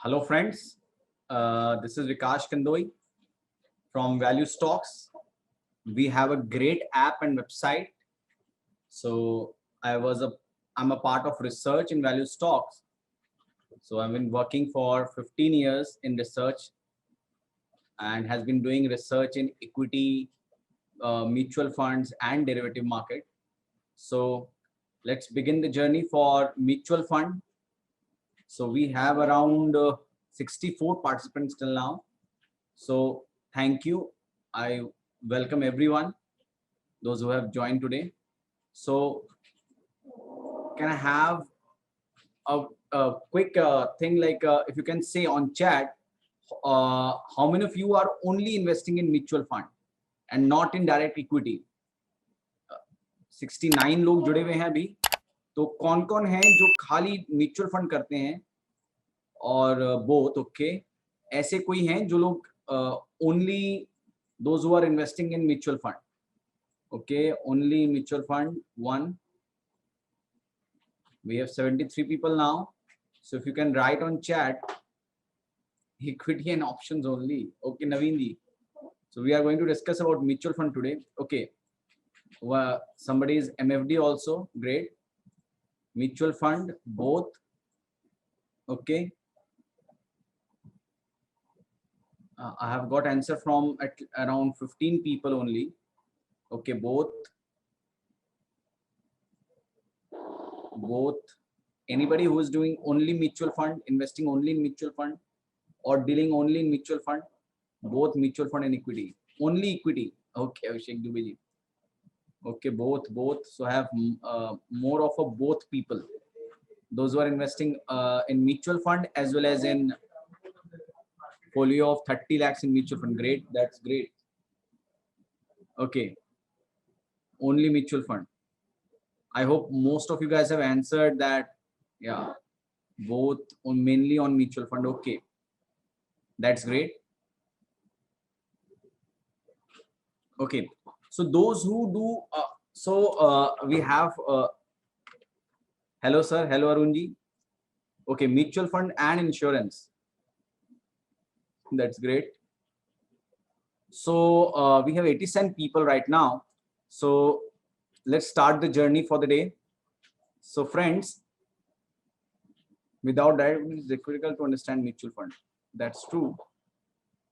Hello friends, this is Vikash Kandoi from Value Stocks. We have a great app and website. So I'm a part of research in Value Stocks. So I've been working for 15 years in research and has been doing research in equity, mutual funds and derivative market. So let's begin the journey for mutual fund. So we have around 64 participants till now. So thank you. I welcome everyone, those who have joined today. So can I have a quick thing like if you can say on chat, how many of you are only investing in mutual fund and not in direct equity? 69 लोग जुड़े हुए हैं अभी. तो कौन कौन है जो खाली म्यूचुअल फंड करते हैं और बोथ ओके ऐसे कोई हैं जो लोग only those who are investing in mutual fund? Okay, only mutual fund one. We have 73 people now. So if you can write on chat, equity and options only. Okay, Naveen ji. So we are going to discuss about mutual fund today. Okay. Somebody is MFD also. Great. Mutual fund, both. Okay. I have got answer from around 15 people only. Okay, both. Anybody who is doing only mutual fund, investing only in mutual fund, or dealing only in mutual fund, both mutual fund and equity, only equity. Okay, Abhishek Dubey ji. Okay, both. So I have more of a both people, those who are investing in mutual fund as well as in folio of 30 lakhs in mutual fund. Great, that's great. Okay, only mutual fund. I hope most of you guys have answered that. Yeah, both mainly on mutual fund. Okay, that's great. Okay, so those who do we have hello sir, hello Arunji. Okay, mutual fund and insurance, that's great. So we have 87 people right now, so let's start the journey for the day. So friends, without that it is difficult to understand mutual fund. That's true.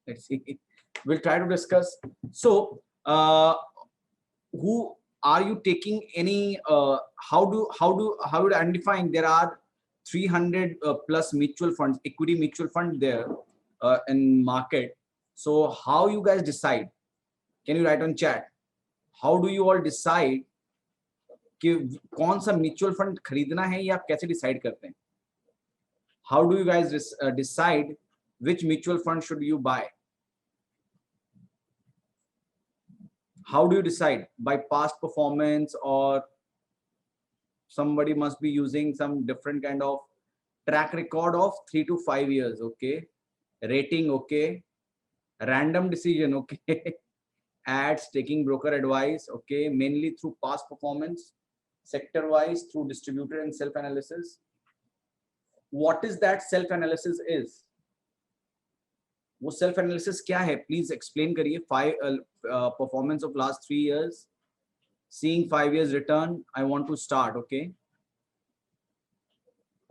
Let's see. We'll try to discuss. So who are you taking any how you identifying there are 300 plus mutual funds, equity mutual fund there in market. So how you guys decide? Can you write on chat? How do you all decide कि कौन सा mutual fund खरीदना है या आप कैसे decide करते हैं? How do you guys decide which mutual fund should you buy? How do you decide? By past performance, or somebody must be using some different kind of track record of 3 to 5 years? Okay, rating, okay, random decision, okay, ads, taking broker advice, okay, mainly through past performance, sector wise through distributor and self analysis. What is that self analysis is? वो self analysis क्या है? Please explain करिए. Performance of last 3 years, seeing 5 years return. I want to start. Okay,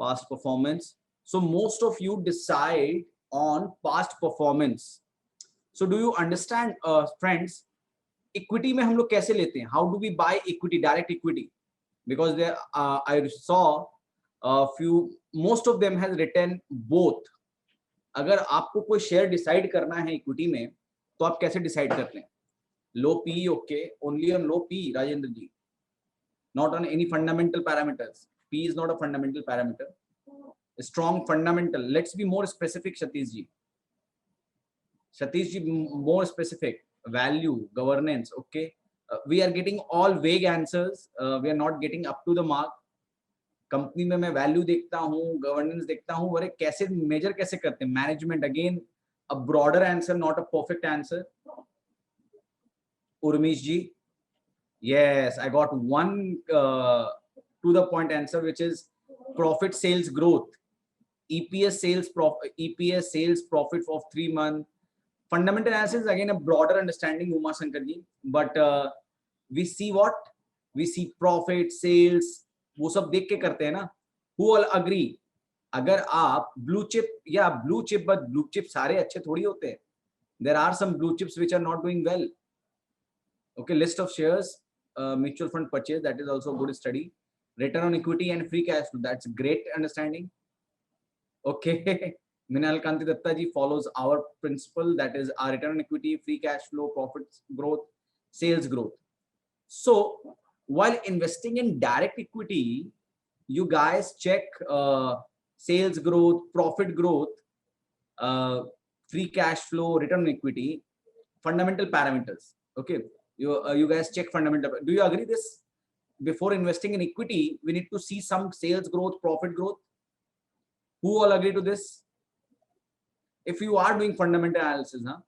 past performance. So most of you decide on past performance. So do you understand, friends, equity में हम लोग कैसे लेते हैं? How do we buy equity, direct equity? Because there I saw a few, most of them has written both. अगर आपको कोई share decide करना है इक्विटी में तो आप कैसे डिसाइड करते हैं? Low P, okay, only on low P, Rajendra ji, not on any fundamental parameters. P is not a fundamental parameter. A strong fundamental. Let's be more specific, Satish ji. Satish ji, more specific. Value, governance, okay. We are getting all vague answers. We are not getting up to the mark. Company में मैं value देखता हूँ, governance देखता हूँ, अरे कैसे major कैसे करते हैं? Management, again a broader answer, not a perfect answer. Urmish ji, yes, I got one to the point answer, which is profit sales growth. EPS sales profit of 3 months. Fundamental analysis, again, a broader understanding, Uma Shankar ji. But we see what? We see profit, sales, वो सब देख के करते हैं ना. Who all agree? अगर आप blue chip but blue chip सारे अच्छे थोड़ी होते हैं. There are some blue chips which are not doing well. Okay, list of shares, mutual fund purchase, that is also a good study. Return on equity and free cash flow, that's great understanding. Okay, Minal Kanti Datta ji follows our principle, that is our return on equity, free cash flow, profits growth, sales growth. So while investing in direct equity, you guys check sales growth, profit growth, free cash flow, return on equity, fundamental parameters. Okay, you guys check fundamental. Do you agree this? Before investing in equity, we need to see some sales growth, profit growth. Who all agree to this? If you are doing fundamental analysis, huh?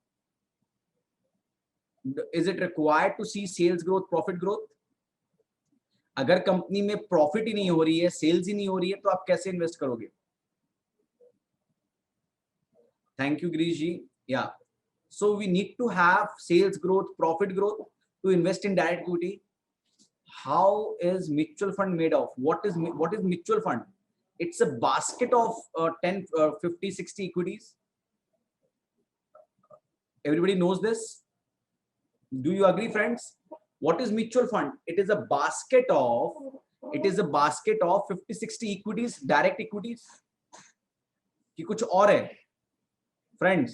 Is it required to see sales growth, profit growth? अगर company में profit ही नहीं हो रही है, sales ही नहीं हो रही है, तो आप कैसे इन्वेस्ट करोगे? Thank you, Girish ji. Yeah. So we need to have sales growth, profit growth to invest in direct equity. How is mutual fund made of? What is mutual fund? It's a basket of 10, 50, 60 equities. Everybody knows this. Do you agree, friends? What is mutual fund? It is a basket of 50, 60 equities, direct equities. कि कुछ और है? Friends,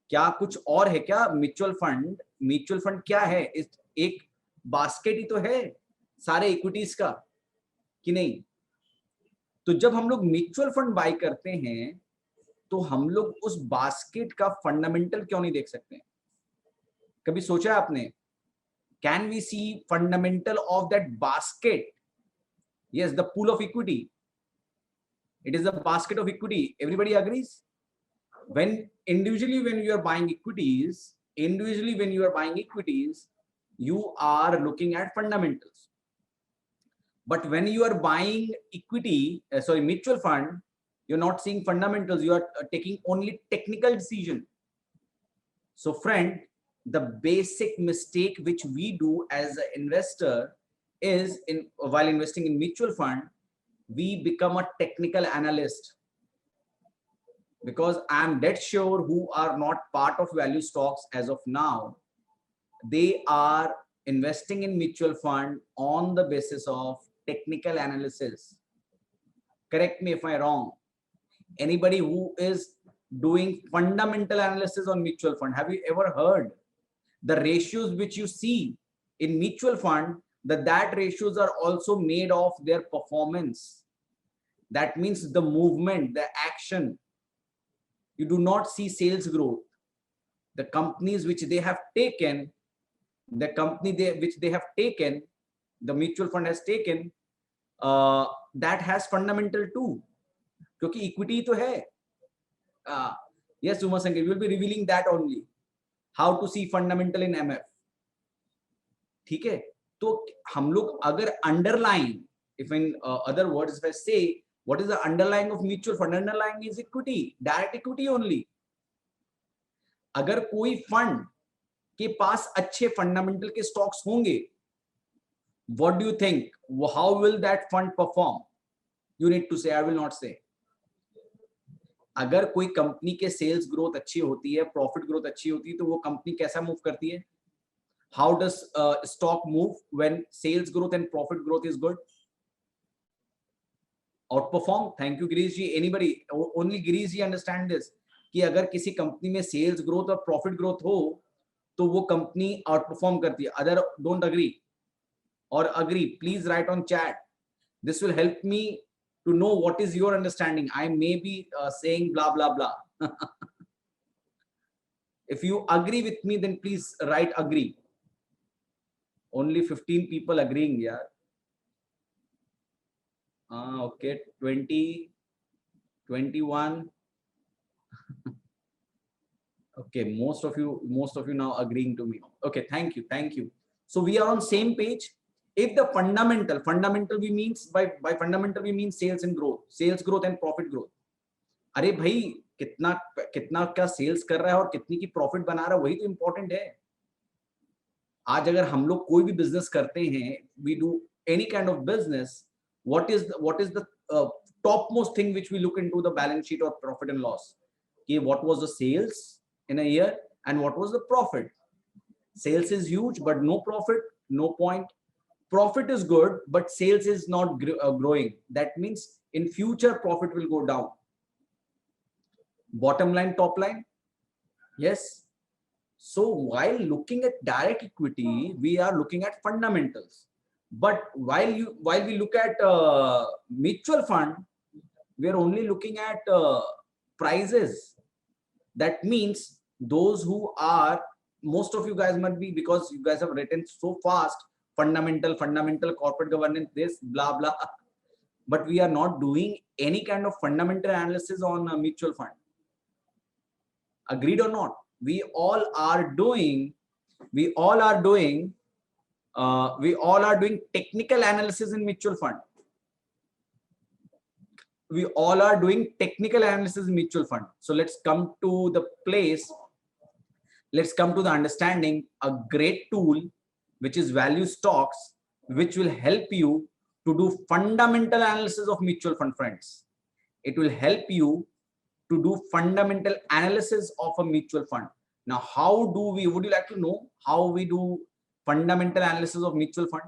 क्या कुछ और है क्या? Mutual fund क्या है? एक बास्केट ही तो है सारे इक्विटीज का, कि नहीं? तो जब हम लोग म्यूचुअल फंड बाय करते हैं तो हम लोग उस बास्केट का फंडामेंटल क्यों नहीं देख सकते? कभी सोचा है आपने? Can we see fundamental of that basket? Yes, the pool of equity. It is a basket of equity. Everybody agrees? When you are buying equities, you are looking at fundamentals. But when you are buying mutual fund, you're not seeing fundamentals. You are taking only technical decision. So friend, the basic mistake which we do as an investor is while investing in mutual fund, we become a technical analyst. Because I'm dead sure who are not part of value stocks as of now, they are investing in mutual fund on the basis of technical analysis. Correct me if I'm wrong. Anybody who is doing fundamental analysis on mutual fund, have you ever heard the ratios which you see in mutual fund, that ratios are also made of their performance? That means the movement, the action. You do not see sales growth. The companies which they have taken, the mutual fund has taken, that has fundamental too. क्योंकि equity तो है. Yes, Uma Shankar, we will be revealing that only. How to see fundamental in MF. ठीक है? तो हम लोग अगर underline, if in other words, if I say, what is the underlying of mutual fund? Underlying is equity, direct equity only. अगर कोई fund के पास अच्छे फंडामेंटल के स्टॉक्स होंगे, what do you think? How will that fund perform? You need to say, I will not say. अगर कोई company के sales growth अच्छी होती है, प्रॉफिट ग्रोथ अच्छी होती है, तो वो कंपनी कैसा मूव करती है? How does stock move when sales growth and profit growth is good? Outperform. Thank you, Girish ji. Anybody? Only Girish ji understand this. कि अगर किसी कंपनी में सेल्स ग्रोथ और प्रॉफिट ग्रोथ हो तो वो कंपनी आउटपरफॉर्म करती है. अदर डोंट अग्री और agree, please right on chat. This will help me to know what is your understanding. I may be saying blah blah blah. If you agree with me, then please write agree. Only 15 people agreeing. Yeah. Okay, 20, 21. Okay, most of you now agreeing to me. Okay, thank you. So we are on same page. If the fundamental we means by fundamental we mean sales and profit growth. अरे भाई कितना कितना क्या sales कर रहा है और कितनी की प्रॉफिट बना रहा है, वही तो इंपॉर्टेंट है. आज अगर हम लोग कोई भी बिजनेस करते हैं, we do any kind of business, what is the topmost thing which we look into the balance sheet or profit and loss? कि what was the sales in a year and what was the profit? Sales is huge but no profit, no point. Profit is good but sales is not growing. That means in future profit will go down. Bottom line, top line, yes. So while looking at direct equity, we are looking at fundamentals. But while we look at mutual fund, we are only looking at prices. That means those who are, most of you guys might be, because you guys have written so fast, fundamental, corporate governance, this, blah, blah. But we are not doing any kind of fundamental analysis on a mutual fund. Agreed or not? We all are doing technical analysis in mutual fund. We all are doing technical analysis in mutual fund. So let's come to the place. Let's come to the understanding. A great tool, which is value stocks, which will help you to do fundamental analysis of mutual fund, friends. It will help you to do fundamental analysis of a mutual fund. Now, how do we, would you like to know how we do fundamental analysis of mutual fund?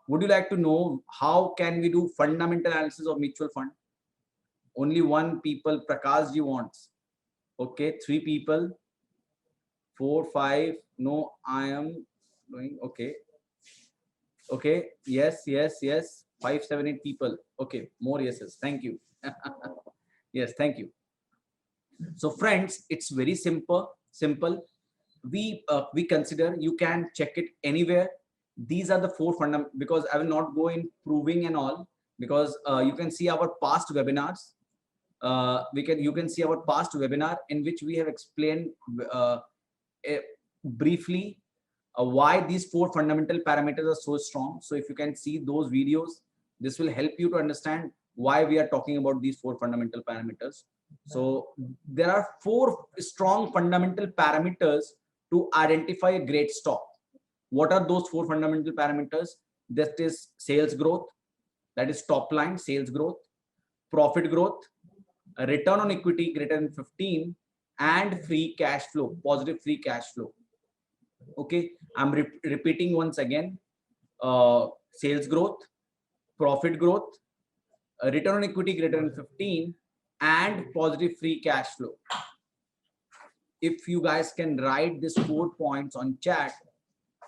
Would you like to know how can we do fundamental analysis of mutual fund? Only one people, Prakash ji wants. Okay, 3 people, 4, 5. No, I am doing okay. Okay, yes, 5, 7, 8 people. Okay, more yeses. Thank you. Yes, thank you. So friends, it's very simple. We consider, you can check it anywhere. These are the 4 fundamentals, because I will not go in proving and all, because you can see our past webinars. You can see our past webinar in which we have explained briefly why these 4 fundamental parameters are so strong. So if you can see those videos, this will help you to understand why we are talking about these 4 fundamental parameters. So there are 4 strong fundamental parameters to identify a great stock. What are those 4 fundamental parameters? That is sales growth, that is top line sales growth, profit growth, a return on equity greater than 15, and free cash flow, positive free cash flow. Okay, I'm repeating once again. Sales growth, profit growth, a return on equity greater than 15, and positive free cash flow. If you guys can write these 4 points on chat,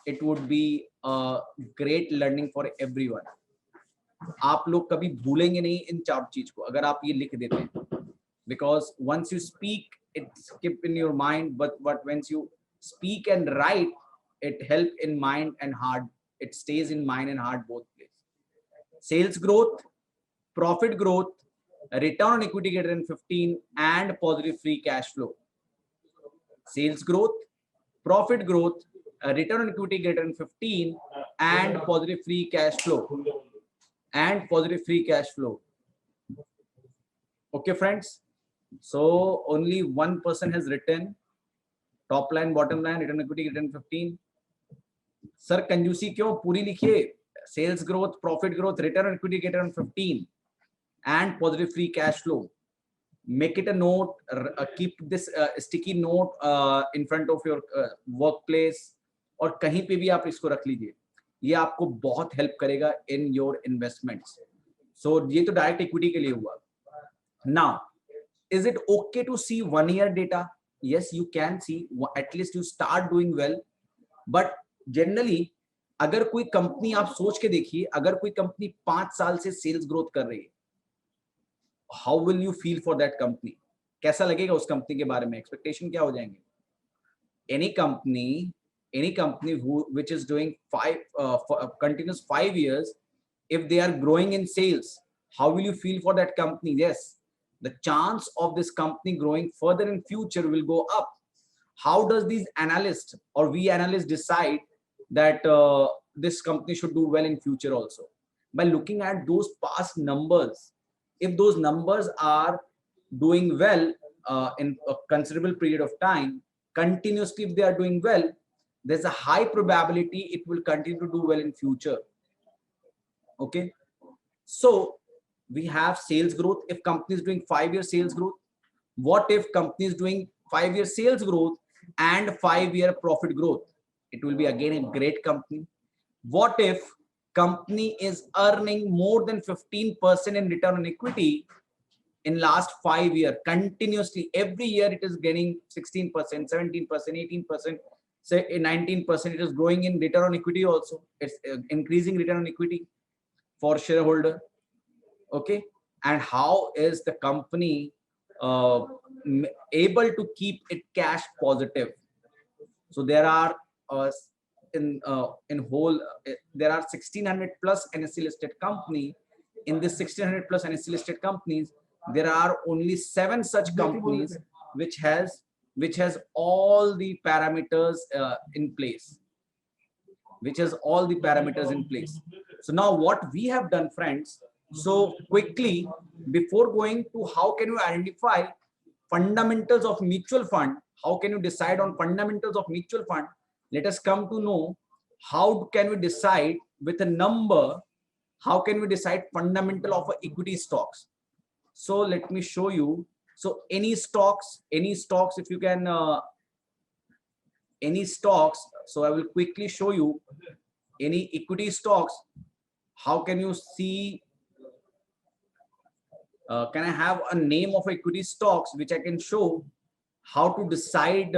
it would be a great learning for everyone. आप लोग कभी भूलेंगे नहीं इन 4 चीज को अगर आप ये लिख देते हैं, because once you speak it skip in your mind, but once you speak and write, it help in mind and heart. It stays in mind and heart both places. Sales growth, profit growth, return on equity greater than 15, and positive free cash flow. Sales growth, profit growth, return on equity greater than 15, and positive free cash flow. Okay, friends. So only one person has written top line, bottom line, return on equity greater than 15. Sir, कंजूसी क्यों? पूरी लिखिए. Sales growth, profit growth, return on equity greater than 15, and positive free cash flow. Make it a note. Keep this sticky note in front of your workplace, और कहीं पे भी आप इसको रख लीजिए. ये आपको बहुत हेल्प करेगा in your investments. So ये तो डायरेक्ट इक्विटी के लिए हुआ. Now, is it okay to see 1 year data? Yes, you can see. At least you start doing well. But generally, अगर कोई कंपनी आप सोच के देखिए, अगर कोई कंपनी 5 साल से सेल्स ग्रोथ कर रही है, how will you feel for that company? कैसा लगेगा उस कंपनी के बारे में? एक्सपेक्टेशन क्या हो जाएंगे? Any company which is doing continuous 5 years, if they are growing in sales, how will you feel for that company? Yes, the chance of this company growing further in future will go up. How does these analysts or we analysts decide that this company should do well in future also. By looking at those past numbers, if those numbers are doing well in a considerable period of time, continuously, if they are doing well, there's a high probability it will continue to do well in future. Okay, so we have sales growth. If company is doing 5-year sales growth, what if company is doing 5-year sales growth and 5-year profit growth? It will be again a great company. What if company is earning more than 15% in return on equity in last 5 years continuously? Every year it is getting 16%, 17%, 18%, say 19%. It is growing in return on equity also. It's increasing return on equity for shareholder. Okay, and how is the company able to keep it cash positive? So there are in whole there are 1600 plus NSE listed company. In this 1600 plus NSE listed companies, there are only 7 such companies which has all the parameters in place, So now what we have done, friends, so quickly, before going to how can you identify fundamentals of mutual fund, how can you decide on fundamentals of mutual fund, let us come to know how can we decide with a number, how can we decide fundamental of equity stocks. So let me show you. So any stocks, if you can, any stocks. So I will quickly show you any equity stocks. How can you see? Can I have a name of equity stocks which I can show how to decide?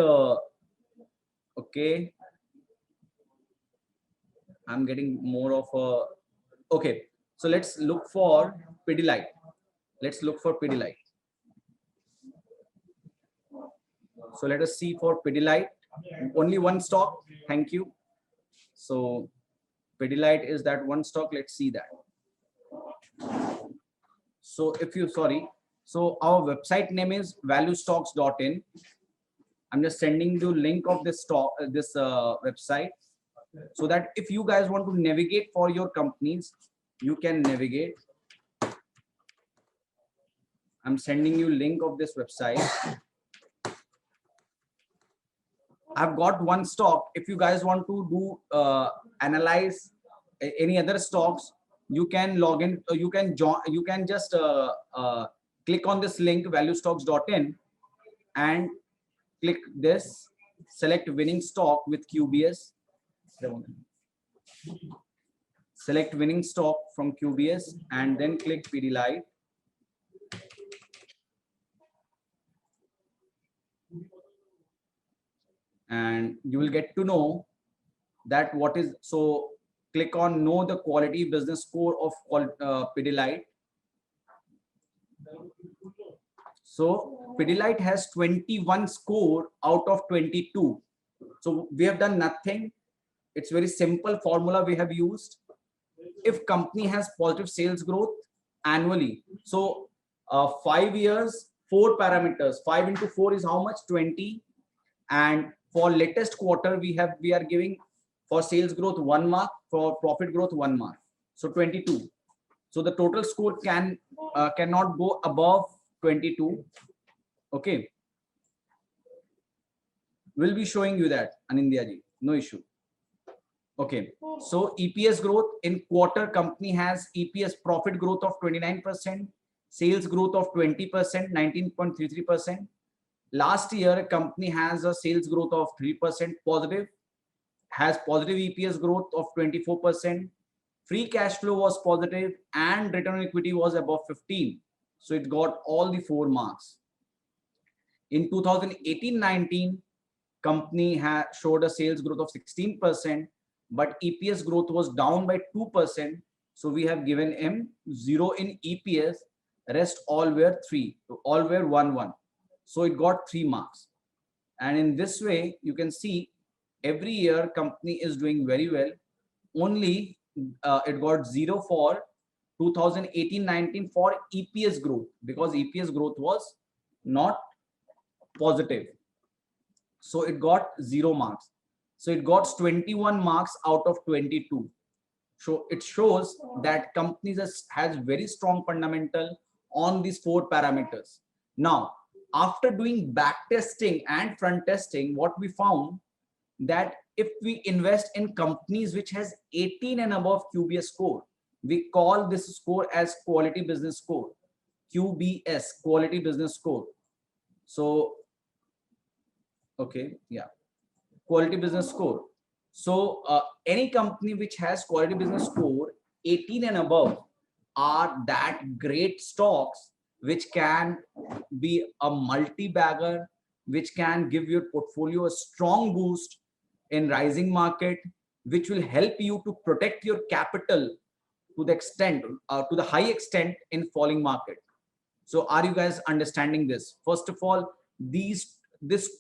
Okay, I'm getting more of a. Okay, so let's look for Pidilite. So let us see for Pidilite. Only one stock. Thank you. So Pidilite is that one stock. Let's see that. So if you, so our website name is valuestocks.in. I'm just sending you link of this stock, website, so that if you guys want to navigate for your companies, you can navigate. I'm sending you link of this website. I've got one stock. If you guys want to do analyze any other stocks, you can log in. You can join. You can just click on this link valuestocks.in and click this. Select winning stock with QBS. Select winning stock from QBS and then click Pidilite. And you will get to know that what is, so click on know the quality business score of Pidilite. So Pidilite has 21 score out of 22. So we have done nothing. It's very simple formula we have used. If company has positive sales growth annually, so 5 years, 4 parameters, 5 into 4 is how much? 20. And for latest quarter, we are giving for sales growth 1 mark, for profit growth 1 mark. So 22. So the total score cannot go above 22. Okay. We'll be showing you that, Anindya ji. No issue. Okay. So EPS growth in quarter, company has EPS profit growth of 29%, sales growth of 20%, 19.33%. Last year, company has a sales growth of 3% positive, has positive EPS growth of 24%. Free cash flow was positive and return on equity was above 15. So it got all the 4 marks. In 2018-19, company showed a sales growth of 16%, but EPS growth was down by 2%. So we have given him 0 in EPS, rest all were 3, all were 1. So it got 3 marks. And in this way, you can see every year company is doing very well. Only it got 0 for 2018-19 for EPS growth, because EPS growth was not positive. So it got 0 marks. So it got 21 marks out of 22. So it shows that companies has very strong fundamental on these 4 parameters. Now, after doing back testing and front testing, what we found that if we invest in companies which has 18 and above QBS score, we call this score as quality business score, QBS, quality business score. So okay, yeah, quality business score. So any company which has quality business score 18 and above are that great stocks which can be a multi-bagger, which can give your portfolio a strong boost in rising market, which will help you to protect your capital to the extent, to the high extent in falling market. So are you guys understanding this? First of all, this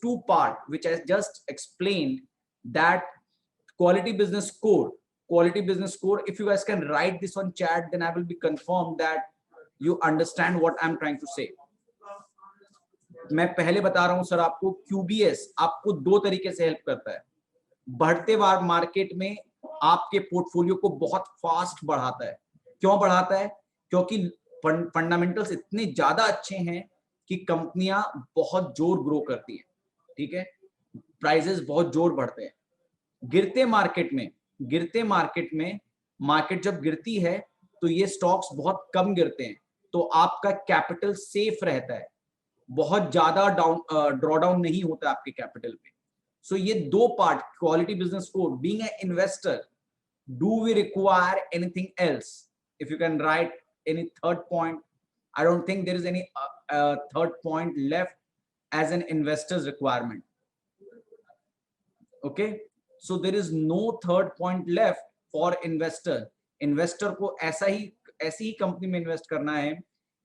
two part which I just explained, that quality business score, if you guys can write this on chat, then I will be confirmed that you understand what I'm trying to say. मैं पहले बता रहा हूं sir आपको, QBS आपको दो तरीके से हेल्प करता है. बढ़ते वार मार्केट में आपके पोर्टफोलियो को बहुत फास्ट बढ़ाता है. क्यों बढ़ाता है? क्योंकि फंडामेंटल्स इतने ज्यादा अच्छे हैं कि कंपनियां बहुत जोर ग्रो करती हैं. ठीक है, प्राइसेस बहुत जोर बढ़ते हैं. गिरते मार्केट में मार्केट जब गिरती है तो ये स्टॉक्स बहुत कम गिरते हैं, तो आपका कैपिटल सेफ रहता है, बहुत ज्यादा ड्रॉ डाउन नहीं होता आपके कैपिटल पे. सो ये दो part, quality business score, being an investor, do we require anything else? If you can write any third point. I don't think there is any third point left as an investor's requirement. Okay, so there is no third point left for investor. Investor को ऐसी ही company में invest करना है,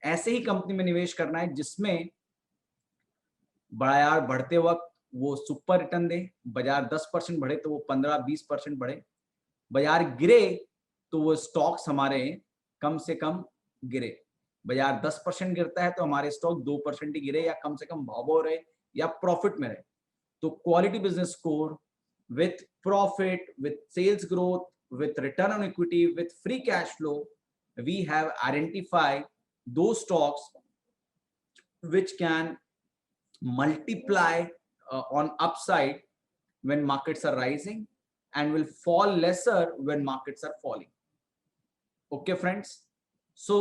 ऐसे ही company में निवेश करना है जिसमें बाजार बढ़ते वक्त वो सुपर रिटर्न दे. बाजार 10% बढ़े तो वो 15-20% बढ़े. बाजार गिरे तो वो स्टॉक्स हमारे कम से कम गिरे. बाजार 10% गिरता है तो हमारे स्टॉक 2% ही गिरे, या कम से कम भाव रहे, या प्रॉफिट में रहे. तो quality business score with profit, with sales growth, with return on equity, with free cash flow, we have identified दो stocks which can multiply on upside when markets are rising and will fall lesser when markets are falling. Okay friends, so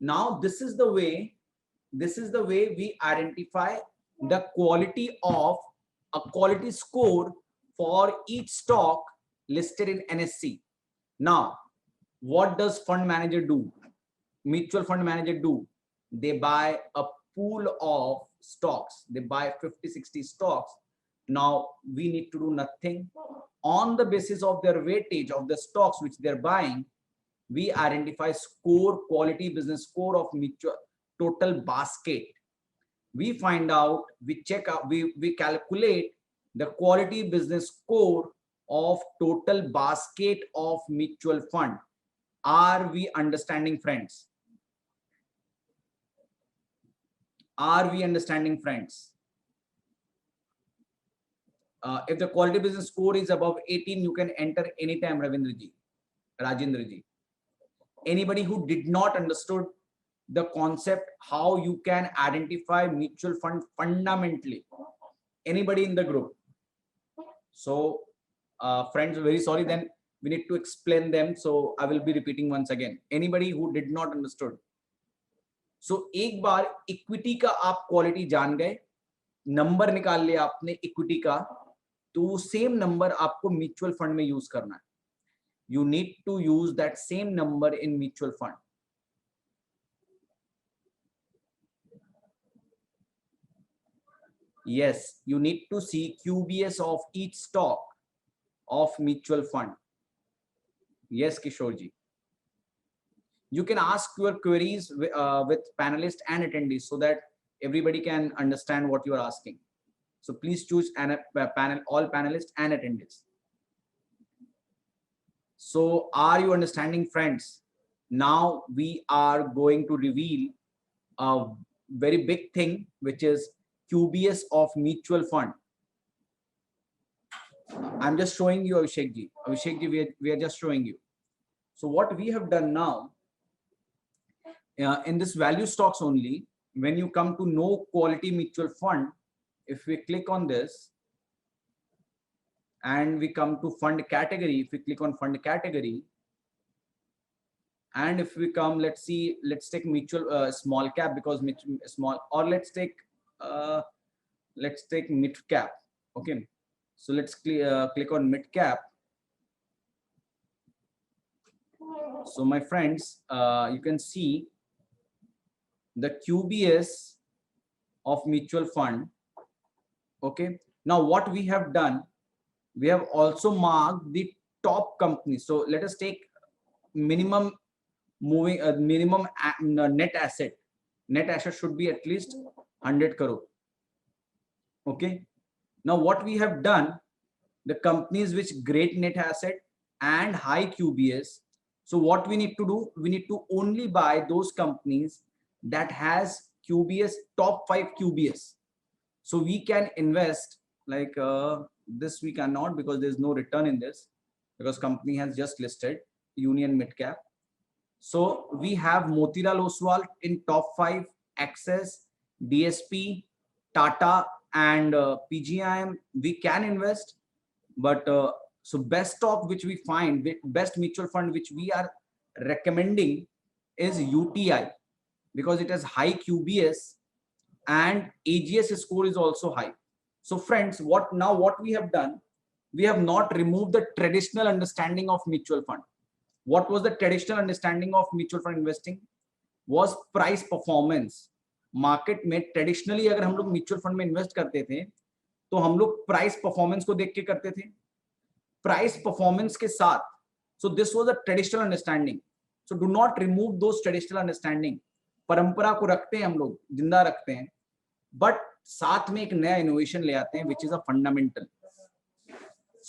now this is the way we identify the quality of a quality score for each stock listed in NSE. Now what does fund manager do? Mutual fund manager do? They buy a pool of stocks. They buy 50-60 stocks. Now we need to do nothing. On the basis of their weightage of the stocks which they're buying, we identify score, quality business score of mutual total basket. We find out, we check out, we calculate the quality business score of total basket of mutual fund. Are we understanding, friends? Are we understanding, friends? If the quality business score is above 18, you can enter anytime, Rajendra ji. Anybody who did not understood the concept, how you can identify mutual fund fundamentally? Anybody in the group? So friends, very sorry, then we need to explain them, so I will be repeating once again. Anybody who did not understood? So एक बार equity का आप quality जान गए, number निकाल लिया आपने equity का, तो सेम नंबर आपको म्यूचुअल फंड में यूज करना है. You need to use that same number in mutual fund. Yes, you need to see QBS of each stock of mutual fund. Yes, Kishore ji. You can ask your queries with panelists and attendees so that everybody can understand what you are asking. So please choose panel, all panelists and attendees. So are you understanding, friends? Now we are going to reveal a very big thing, which is QBS of mutual fund. I'm just showing you, Abhishek ji. Abhishek ji, we are just showing you. So what we have done now, in this value stocks only, when you come to no quality mutual fund, if we click on this and we come to fund category, if we click on fund category, and if we come, let's see, let's take mutual small cap, because small, or uh, let's take mid cap. Okay, so let's click on mid cap. So my friends, you can see the QBS of mutual fund. Okay, now what we have done, we have also marked the top companies. So let us take minimum moving minimum net asset. Net asset should be at least 100 crore. Okay, now what we have done, the companies which great net asset and high QBS. So what we need to do, we need to only buy those companies that has QBS, top 5 QBS. So we can invest like this we cannot, because there's no return in this, because company has just listed Union Midcap. So we have Motilal Oswal in top 5, Axis, DSP, Tata, and PGIM. We can invest, but so best stock which we find, best mutual fund which we are recommending is UTI, because it has high QBS and AGS score is also high. So friends, what we have done, we have not removed the traditional understanding of mutual fund. What was the traditional understanding of mutual fund investing? Was price performance. Market में traditionally अगर हम लोग mutual fund में invest करते थे तो हम लोग प्राइस परफॉर्मेंस को देख के करते थे, प्राइस परफॉर्मेंस के साथ. So this was a traditional understanding. So do not remove those traditional understanding. परंपरा को रखते हैं हम लोग, जिंदा रखते हैं, बट साथ में एक नया इनोवेशन ले आते हैं, which is a fundamental.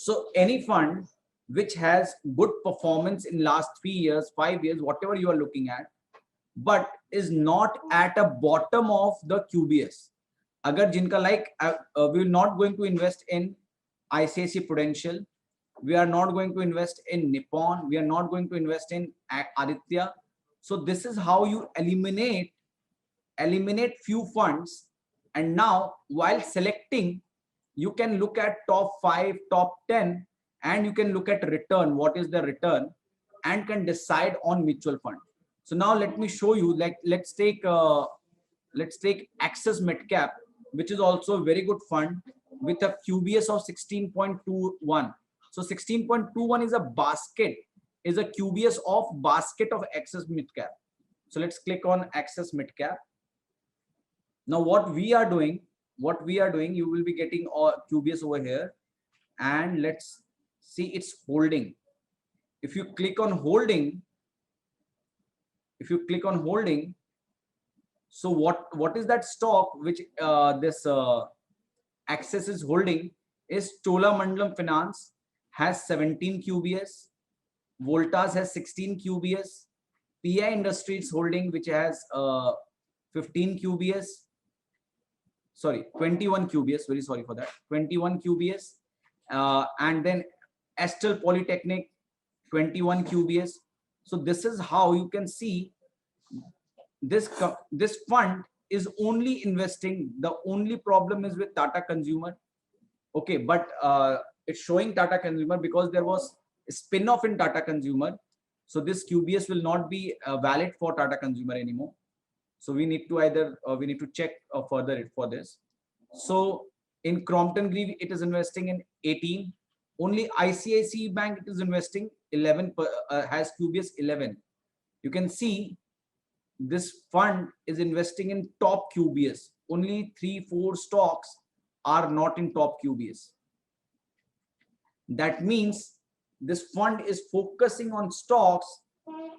So any fund which has good performance in last 3 years, 5 years, whatever you are looking at, but is not at a bottom of the QBS. Agar jinka like we will not going to invest in ICICI Prudential, we are not going to invest in Nippon, we are not going to invest in Aditya. So this is how you eliminate few funds. And now while selecting, you can look at top 5, top 10, and you can look at return, what is the return, and can decide on mutual fund. So now let me show you, like let's take Axis Midcap, which is also a very good fund with a QBS of 16.21. So 16.21 is a basket, is a QBS of basket of Axis Midcap. So let's click on Axis Midcap. Now what we are doing, you will be getting all QBS over here, and let's see it's holding. If you click on holding, so what is that stock which this Axis is holding is Cholamandalam Finance, has 17 QBS, Voltas has 16 QBS, PI Industries holding, which has 15 QBS, sorry 21 QBS, very sorry for that, 21 QBS, and then Estel Polytechnic 21 QBS. So this is how you can see this fund is only investing. The only problem is with Tata Consumer. Okay, but it's showing Tata Consumer because there was a spin-off in Tata Consumer. So this QBS will not be valid for Tata Consumer anymore. So we need to either we need to check further for this. So in Crompton Greaves, it is investing in 18. Only ICICI Bank it is investing 11, has QBS 11. You can see this fund is investing in top QBS. Only 3-4 stocks are not in top QBS. That means this fund is focusing on stocks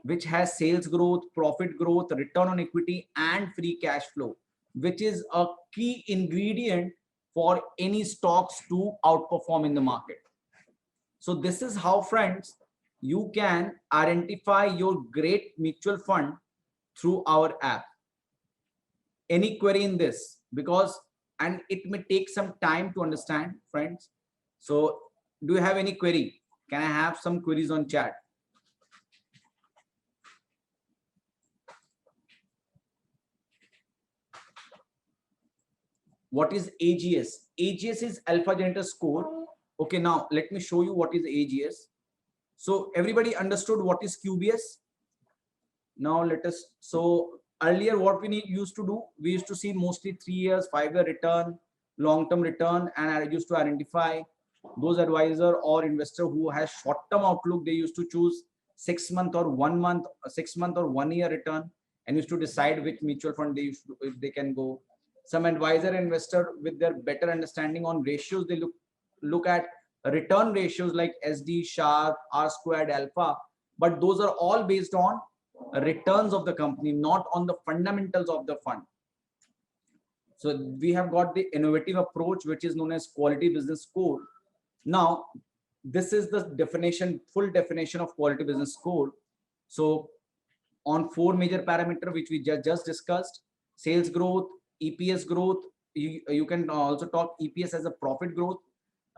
which has sales growth, profit growth, return on equity, and free cash flow, which is a key ingredient for any stocks to outperform in the market. So this is how, friends, you can identify your great mutual fund through our app. Any query in this? Because, and it may take some time to understand, friends. So do you have any query? Can I have some queries on chat? What is AGS? AGS is alpha generator score. Okay, now let me show you what is AGS. So everybody understood what is QBS? Now let us, so earlier what we used to do, we used to see mostly 3 years, 5-year return, long-term return, and I used to identify those advisor or investor who has short-term outlook. They used to choose 6 month or 1 month, 6 month or 1 year return, and used to decide which mutual fund they used to, if they can go. Some advisor investor with their better understanding on ratios, they look at return ratios like SD, Sharpe, R squared, alpha, but those are all based on returns of the company, not on the fundamentals of the fund. So we have got the innovative approach, which is known as quality business score. Now, this is the definition, full definition of quality business score. So on 4 major parameters, which we just discussed: sales growth, EPS growth. You can also talk EPS as a profit growth,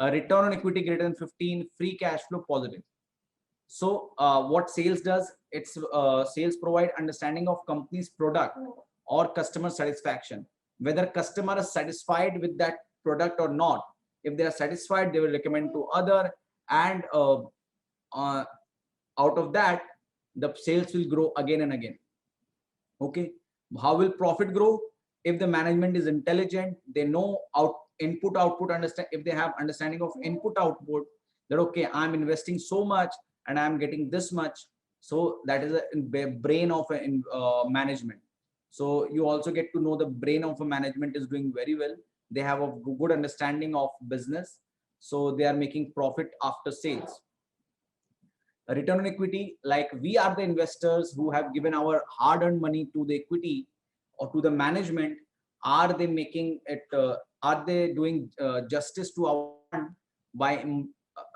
return on equity greater than 15, free cash flow positive. So what sales does, it's sales provide understanding of company's product or customer satisfaction, whether customer is satisfied with that product or not. If they are satisfied, they will recommend to other, and out of that, the sales will grow again and again. Okay, how will profit grow? If the management is intelligent, they know input output, understand, if they have understanding of input output, that okay, I'm investing so much and I'm getting this much. So that is a brain of a management. So you also get to know the brain of a management is doing very well. They have a good understanding of business, so they are making profit after sales. A return on equity, like we are the investors who have given our hard-earned money to the equity or to the management. Are they making it? Are they doing justice to our fund by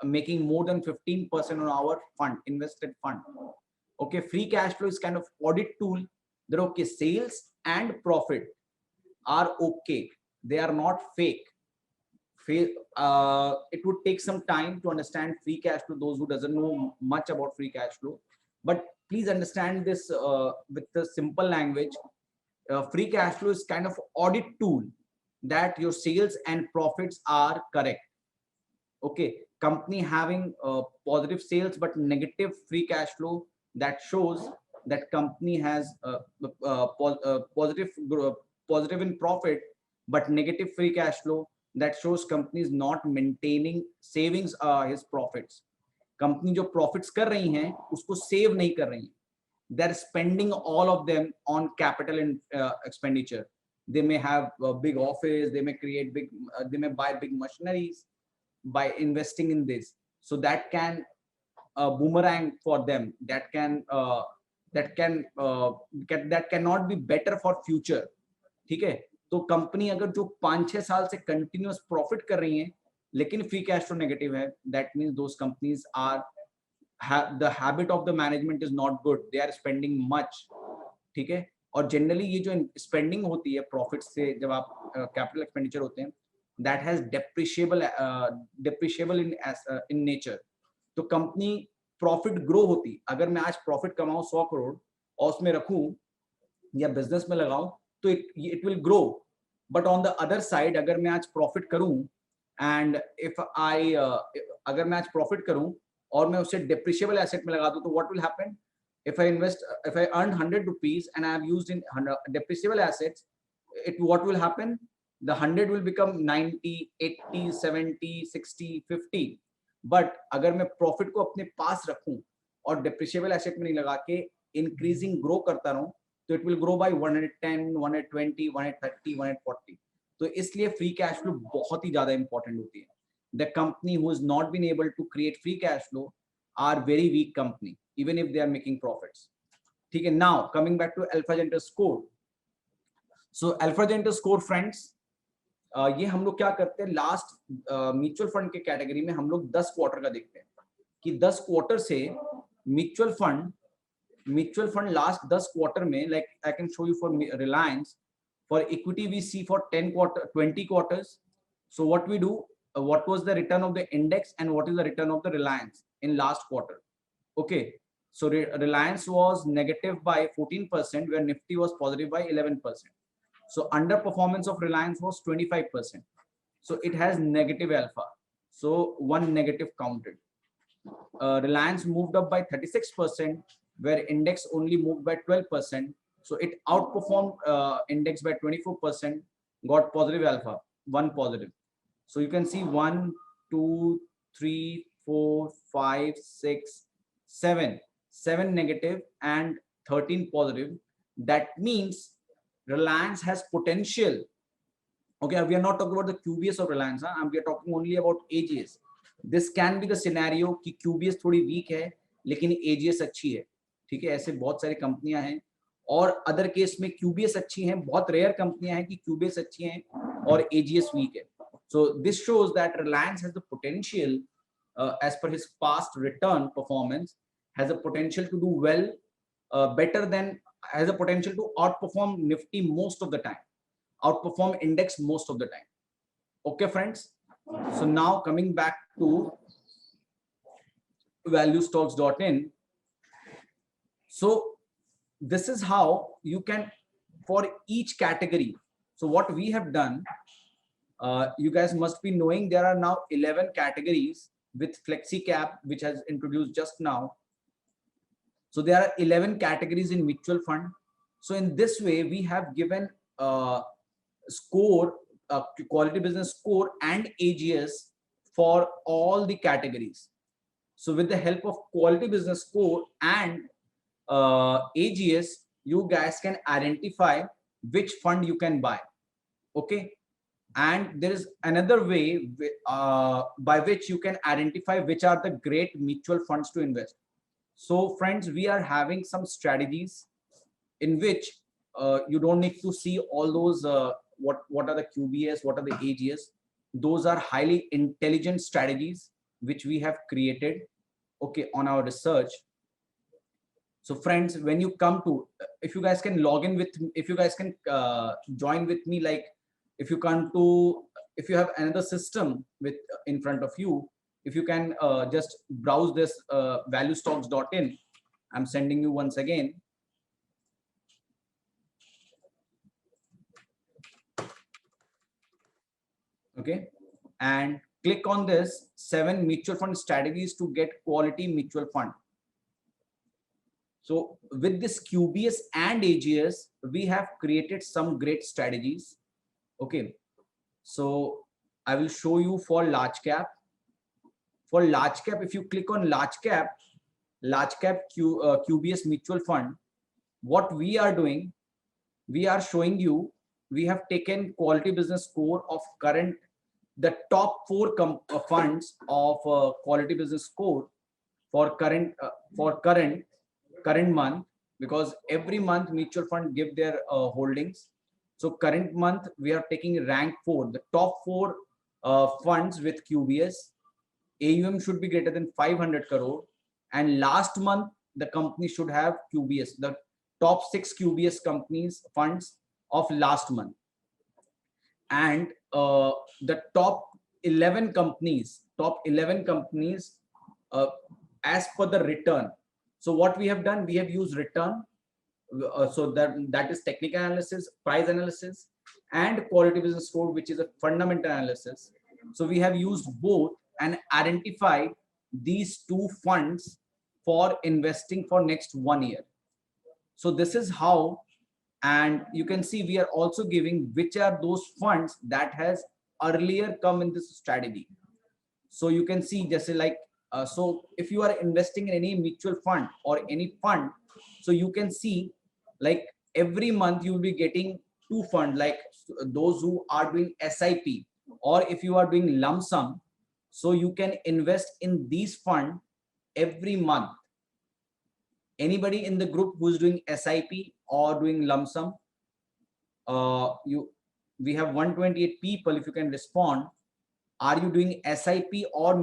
making more than 15% on our fund, invested fund? Okay, free cash flow is kind of audit tool that okay, sales and profit are okay, they are not fake. It would take some time to understand free cash flow, those who doesn't know much about free cash flow, but please understand this with the simple language. Free cash flow is kind of audit tool that your sales and profits are correct. Okay, company having positive sales but negative free cash flow, that shows that company has positive in profit but negative free cash flow, that shows company is not maintaining savings his profits. Company जो profits कर रही हैं उसको save नहीं कर रही हैं, they're spending all of them on capital and expenditure. They may have a big office, they may create big, they may buy big machineries by investing in this, so that can boomerang for them, that cannot be better for future. ठीक है, तो company अगर जो 5-6 साल से continuous profit कर रही हैं लेकिन फ्री कैश फ्लो नेगेटिव है, that means those companies are the habit of the management is not good, they are spending much. ठीक है, और जनरली ये जो स्पेंडिंग होती है प्रॉफिट से, जब आप कैपिटल एक्सपेंडिचर होते हैं, that has depreciable in nature. तो कंपनी प्रॉफिट ग्रो होती, अगर मैं आज प्रॉफिट कमाऊं 100 करोड़ और उसमें रखूं या बिजनेस में लगाऊं तो it will grow. But on the other side अगर मैं आज प्रॉफिट करूं एंड इफ आई अगर मैं आज प्रॉफिट करूं और मैं उसे डेप्रिशिएबल एसेट में लगा दूं, तो what will happen? if I earn 100 rupees and I have used in depreciable assets, what will happen? The 100 will become 90, 80, 70, 60, 50. But अगर मैं प्रॉफिट को अपने पास रखूं और डेप्रिशिएबल एसेट में नहीं लगा के इंक्रीजिंग ग्रो करता रहूं, तो इट विल ग्रो बाय 110, 120, 130, 140. तो इसलिए फ्री कैश फ्लो बहुत ही ज्यादा इंपॉर्टेंट होती है. The company who has not been able to create free cash flow are very weak company, even if they are making profits. ठीक है, now coming back to Alpha Generator score. So Alpha Generator score friends, ये हम लोग क्या करते हैं, last mutual fund के category में हम लोग 10 क्वार्टर का देखते हैं कि 10 क्वार्टर से म्यूचुअल फंड लास्ट 10 क्वार्टर में, like I can show you for Reliance, for equity we see for 10 quarter 20 quarters. So what we do, what was the return of the index and what is the return of the Reliance in last quarter. Okay, so Reliance was negative by 14%, where Nifty was positive by 11%. So underperformance of Reliance was 25%. So it has negative alpha. So one negative counted. Reliance moved up by 36%, where index only moved by 12%. So it outperformed index by 24%, got positive alpha, one positive. So you can see 1, 2, 3, 4, 5, 6, 7, 7 negative and 13 positive. That means Reliance has potential. Okay, we are not talking about the QBS of Reliance, and we are talking only about AGS. This can be the scenario कि QBS थोड़ी weak है लेकिन AGS अच्छी है. ठीक है, ऐसे बहुत सारी कंपनियां हैं. और अदर केस में QBS अच्छी हैं, बहुत रेयर कंपनियां हैं कि QBS अच्छी हैं और AGS weak है. So this shows that Reliance has the potential, as per his past return performance, has a potential to do well, better than, has a potential to outperform Nifty most of the time, outperform index most of the time. Okay, friends. So now coming back to valuestocks.in. So this is how you can, for each category. So what we have done, you guys must be knowing there are now 11 categories with FlexiCap, which has introduced just now. So there are 11 categories in mutual fund. So in this way, we have given score, quality business score and AGS for all the categories. So with the help of quality business score and AGS, you guys can identify which fund you can buy. Okay. And there is another way by which you can identify which are the great mutual funds to invest. So friends, we are having some strategies in which you don't need to see all those what are the QBS, what are the AGS. Those are highly intelligent strategies which we have created, okay, on our research. So friends, when you come to, if you guys can log in with, if you guys can join with me, like if you come to, if you have another system with in front of you, if you can just browse this valuestocks.in. I'm sending you once again. Okay, and click on this 7 mutual fund strategies to get quality mutual fund. So with this QBS and AGS, we have created some great strategies. Okay, so I will show you for large cap. For large cap, if you click on large cap QBS mutual fund, what we are doing, we are showing you, we have taken quality business score of current, the top 4 funds of quality business score for current month, because every month mutual fund give their holdings. So current month we are taking rank 4, the top 4 funds with QBS. AUM should be greater than 500 crore, and last month the company should have QBS, the top 6 QBS companies funds of last month, and the top 11 companies as per the return. So what we have done, we have used return, so that is technical analysis, price analysis, and quality business score, which is a fundamental analysis. So we have used both and identified these 2 funds for investing for next 1 year. So this is how, and you can see we are also giving which are those funds that has earlier come in this strategy. So you can see just like, so if you are investing in any mutual fund or any fund, so you can see like every month you will be getting 2 funds, like those who are doing SIP, or if you are doing lump sum, so you can invest in these funds every month. Anybody in the group who's doing SIP or doing lump sum, we have 128 people. If you can respond, are you doing SIP or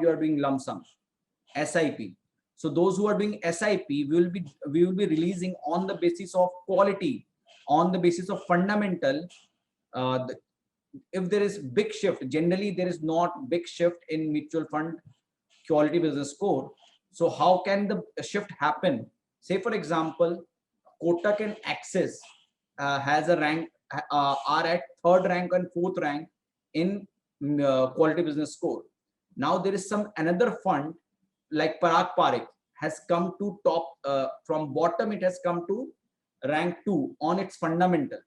you are doing lump sum? SIP. So those who are doing SIP, we will be releasing on the basis of quality, on the basis of fundamental, if there is big shift, generally there is not big shift in mutual fund quality business score. So how can the shift happen? Say for example, Kotak and Axis has a rank, are at third rank and fourth rank in quality business score. Now there is some another fund like Parag Parikh has come to top, from bottom it has come to rank 2 on its fundamental.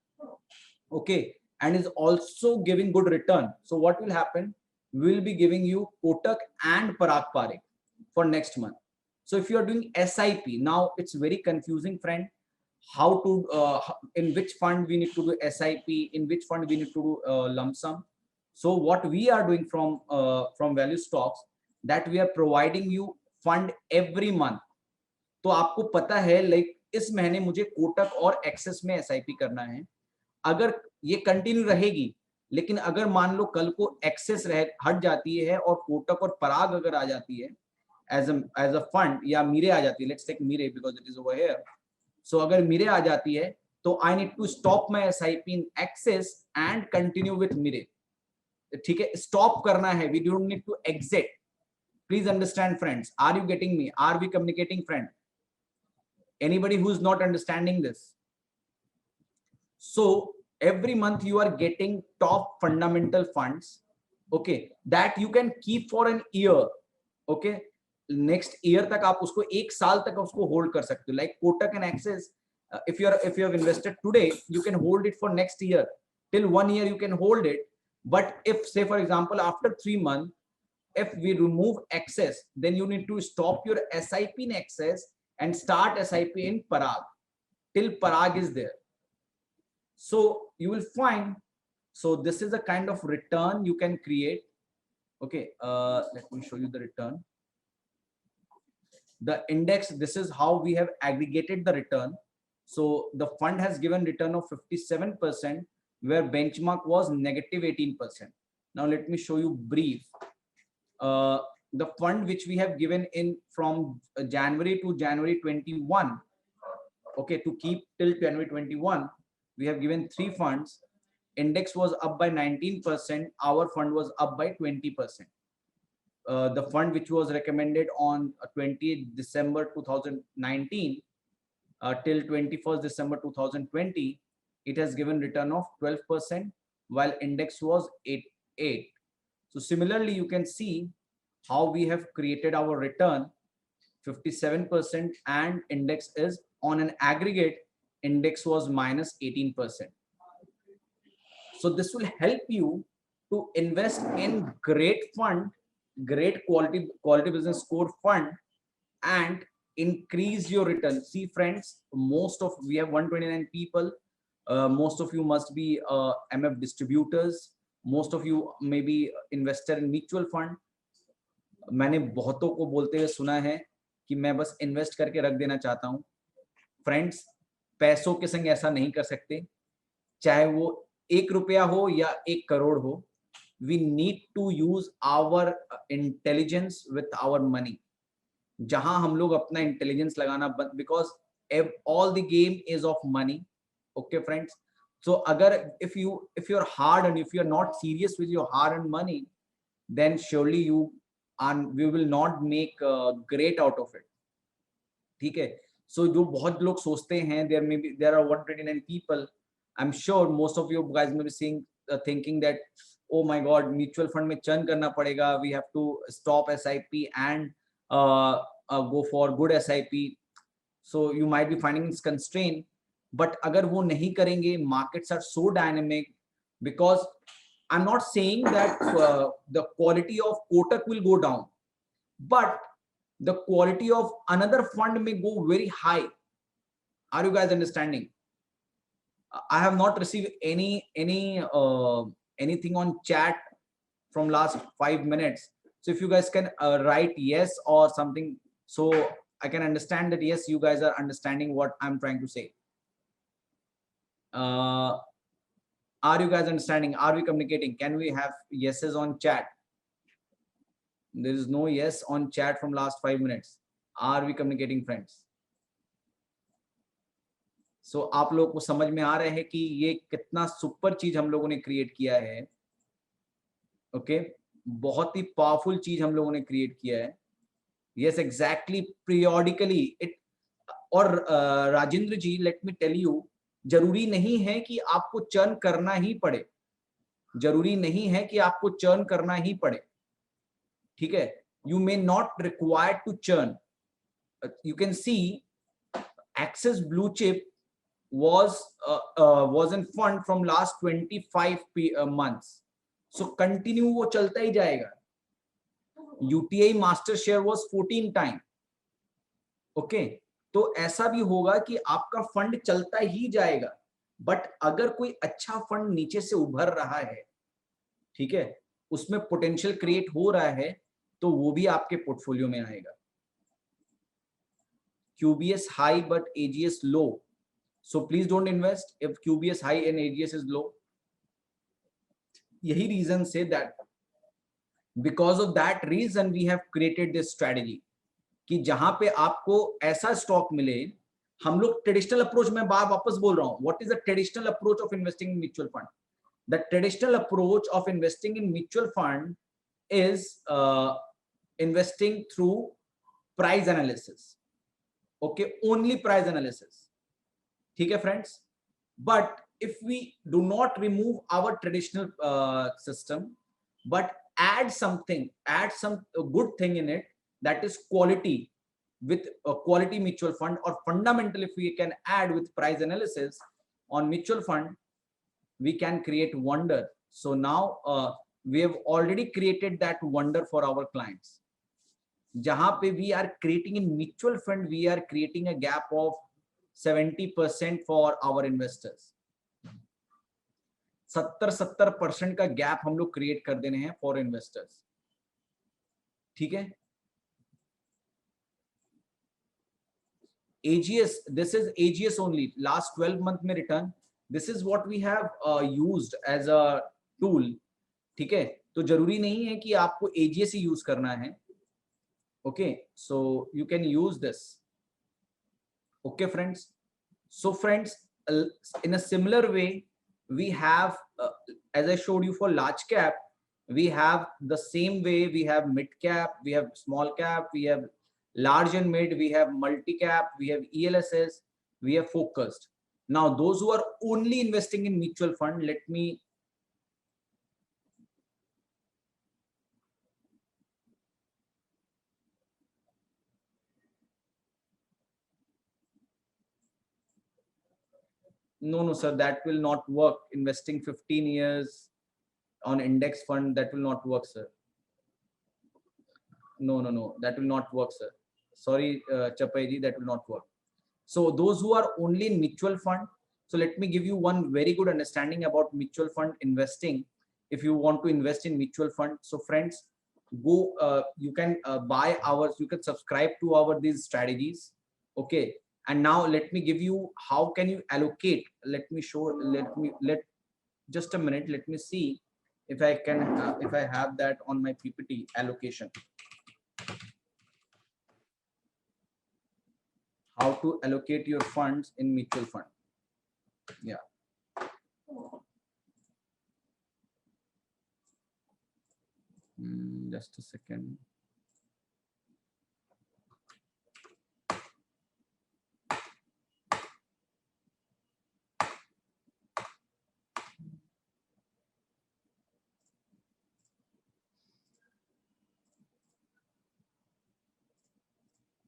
Okay, and is also giving good return. So what will happen? We will be giving you Kotak and Parag Parikh for next month. So if you are doing SIP, now it's very confusing, friend. How to, in which fund we need to do SIP, in which fund we need to do lump sum. So what we are doing from Value Stocks, that we are providing you fund every month. तो आपको पता है like इस महीने मुझे कोटक और access में SIP करना है, अगर ये कंटिन्यू रहेगी, लेकिन अगर मान लो कल को एक्सेस हट जाती है और कोटक और पराग अगर आ जाती है एज अ फंड, या मीरे आ जाती है, let's take Mirae because it is over here. So अगर मीरे आ जाती है तो I need to stop my SIP in Axis and continue with Mirae. ठीक है, स्टॉप करना है, we don't need to exit. Please understand friends, are you getting me, are we communicating friend? Anybody who is not understanding this? So every month you are getting top fundamental funds, okay, that you can keep for an year. Okay, next year तक आप उसको, एक साल तक उसको hold कर सकते हो. Like Kotak and Axis, if you have invested today, you can hold it for next year. Till 1 year you can hold it. But if say for example after 3 months, if we remove Axis, then you need to stop your SIP in Axis and start SIP in Parag till Parag is there. So you will find, so this is a kind of return you can create. Okay, let me show you the return. The index, this is how we have aggregated the return. So the fund has given return of 57%, where benchmark was negative 18%. Now let me show you brief. The fund which we have given in from January to January 21, okay, to keep till January 21, we have given 3 funds. Index was up by 19%, our fund was up by 20%. The fund which was recommended on 20th December 2019 till 21st December 2020, it has given return of 12%, while index was 8. So similarly, you can see how we have created our return 57%, and index is on an aggregate, index was minus 18%. So this will help you to invest in great fund, great quality business score fund, and increase your return. See friends, most of, we have 129 people, most of you must be MF distributors, most of you may be investor in mutual fund. मैंने बहुतों को बोलते हुए सुना है कि मैं बस इन्वेस्ट करके रख देना चाहता हूं. फ्रेंड्स, पैसों के संग ऐसा नहीं कर सकते, चाहे वो 1 रुपया हो या 1 करोड़ हो. We need to use our intelligence with our money. जहां हम लोग अपना इंटेलिजेंस लगाना, because all the game is of money. Okay friends, so अगर if you're hard and if you're not serious with your hard earned money, then surely we will not make great out of it. ठीक है, so जो बहुत लोग सोचते हैं, there are 129 people, I'm sure most of you guys may be seeing thinking that, oh my god, mutual fund में churn करना पड़ेगा, we have to stop SIP and go for good SIP. So you might be finding this constraint, but अगर वो नहीं करेंगे, markets are so dynamic. Because I'm not saying that the quality of Kotak will go down, but the quality of another fund may go very high. Are you guys understanding? I have not received anything on chat from last 5 minutes. So if you guys can write yes or something, so I can understand that yes, you guys are understanding what I'm trying to say. Are you guys understanding? Are we communicating? Can we have yeses on chat? There is no yes on chat from last 5 minutes. Are we communicating, friends? सो आप लोगों को समझ में आ रहा है कि ये कितना सुपर चीज हम लोगों ने क्रिएट किया है। ओके, बहुत ही पावरफुल चीज हम लोगों ने क्रिएट किया है। Yes exactly, periodically it. और राजेंद्र जी, लेट मी टेल यू, जरूरी नहीं है कि आपको चर्न करना ही पड़े, जरूरी नहीं है कि आपको चर्न करना ही पड़े, ठीक है। You may not required to churn. You can see Axis Blue Chip was in fund from last 25 months, so continue वो चलता ही जाएगा। UTI master share was 14 time, okay. तो ऐसा भी होगा कि आपका फंड चलता ही जाएगा, बट अगर कोई अच्छा फंड नीचे से उभर रहा है, ठीक है, उसमें पोटेंशियल क्रिएट हो रहा है, तो वो भी आपके पोर्टफोलियो में आएगा। QBS high but AGS low, so please don't invest if QBS high and AGS is low. यही रीजन से that, because of that reason we have created this strategy कि जहां पे आपको ऐसा स्टॉक मिले। हम लोग ट्रेडिशनल अप्रोच में वापस बोल रहा हूं, what is the traditional approach of investing in mutual fund? The traditional approach of investing in mutual fund is investing through price analysis, okay, only price analysis, ठीक है friends। but if we do not remove our traditional system but add something, add some good thing in it, that is quality, with a quality mutual fund or fundamental, if we can add with price analysis on mutual fund, we can create wonder. So now we have already created that wonder for our clients, जहां पे we are creating in mutual fund, we are creating a gap of 70% for our investors। 70% का gap हम लोग create कर देने हैं for investors, ठीक है। AGS, this is AGS only, last 12 month में return, this is what we have used as a tool, ठीक है। तो जरूरी नहीं है कि आपको AGS ही यूज करना है, okay, so you can use this, okay friends. So friends, in a similar way we have as I showed you for large cap, we have the same way, we have mid cap, we have small cap, we have large and mid, we have multi cap, we have ELSS, we have focused. Now those who are only investing in mutual fund, let me no sir, that will not work. Investing 15 years on index fund, that will not work sir. No, that will not work sir, sorry Chapai ji, that will not work. So those who are only in mutual fund, so let me give you one very good understanding about mutual fund investing. If you want to invest in mutual fund, so friends, go you can buy ours, you can subscribe to our these strategies, okay. And now let me give you how can you allocate. Let me show, let just a minute, let me see if I can if I have that on my PPT allocation, how to allocate your funds in mutual fund. Yeah, just a second.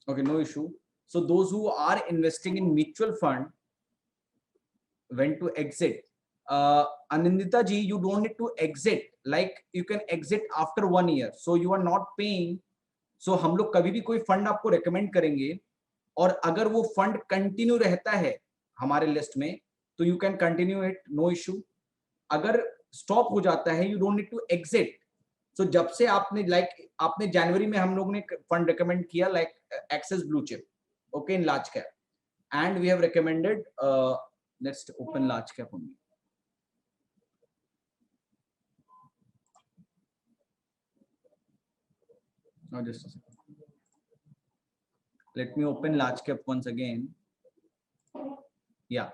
Okay, no issue. So those who are investing in mutual fund, when to exit, Anindita ji, you don't need to exit, like you can exit after 1 year, so you are not paying. So हम लोग कभी भी कोई fund आपको recommend करेंगे, और अगर वो फंड कंटिन्यू रहता है हमारे लिस्ट में, तो you can continue it, no issue. अगर स्टॉप हो जाता है, you don't need to exit. So जब से आपने आपने जनवरी में हम लोग ने फंड रेकमेंड किया like Axis blue chip, okay, in large cap, and we have recommended let's open large cap only. Now just a second, let me open large cap once again. Yeah.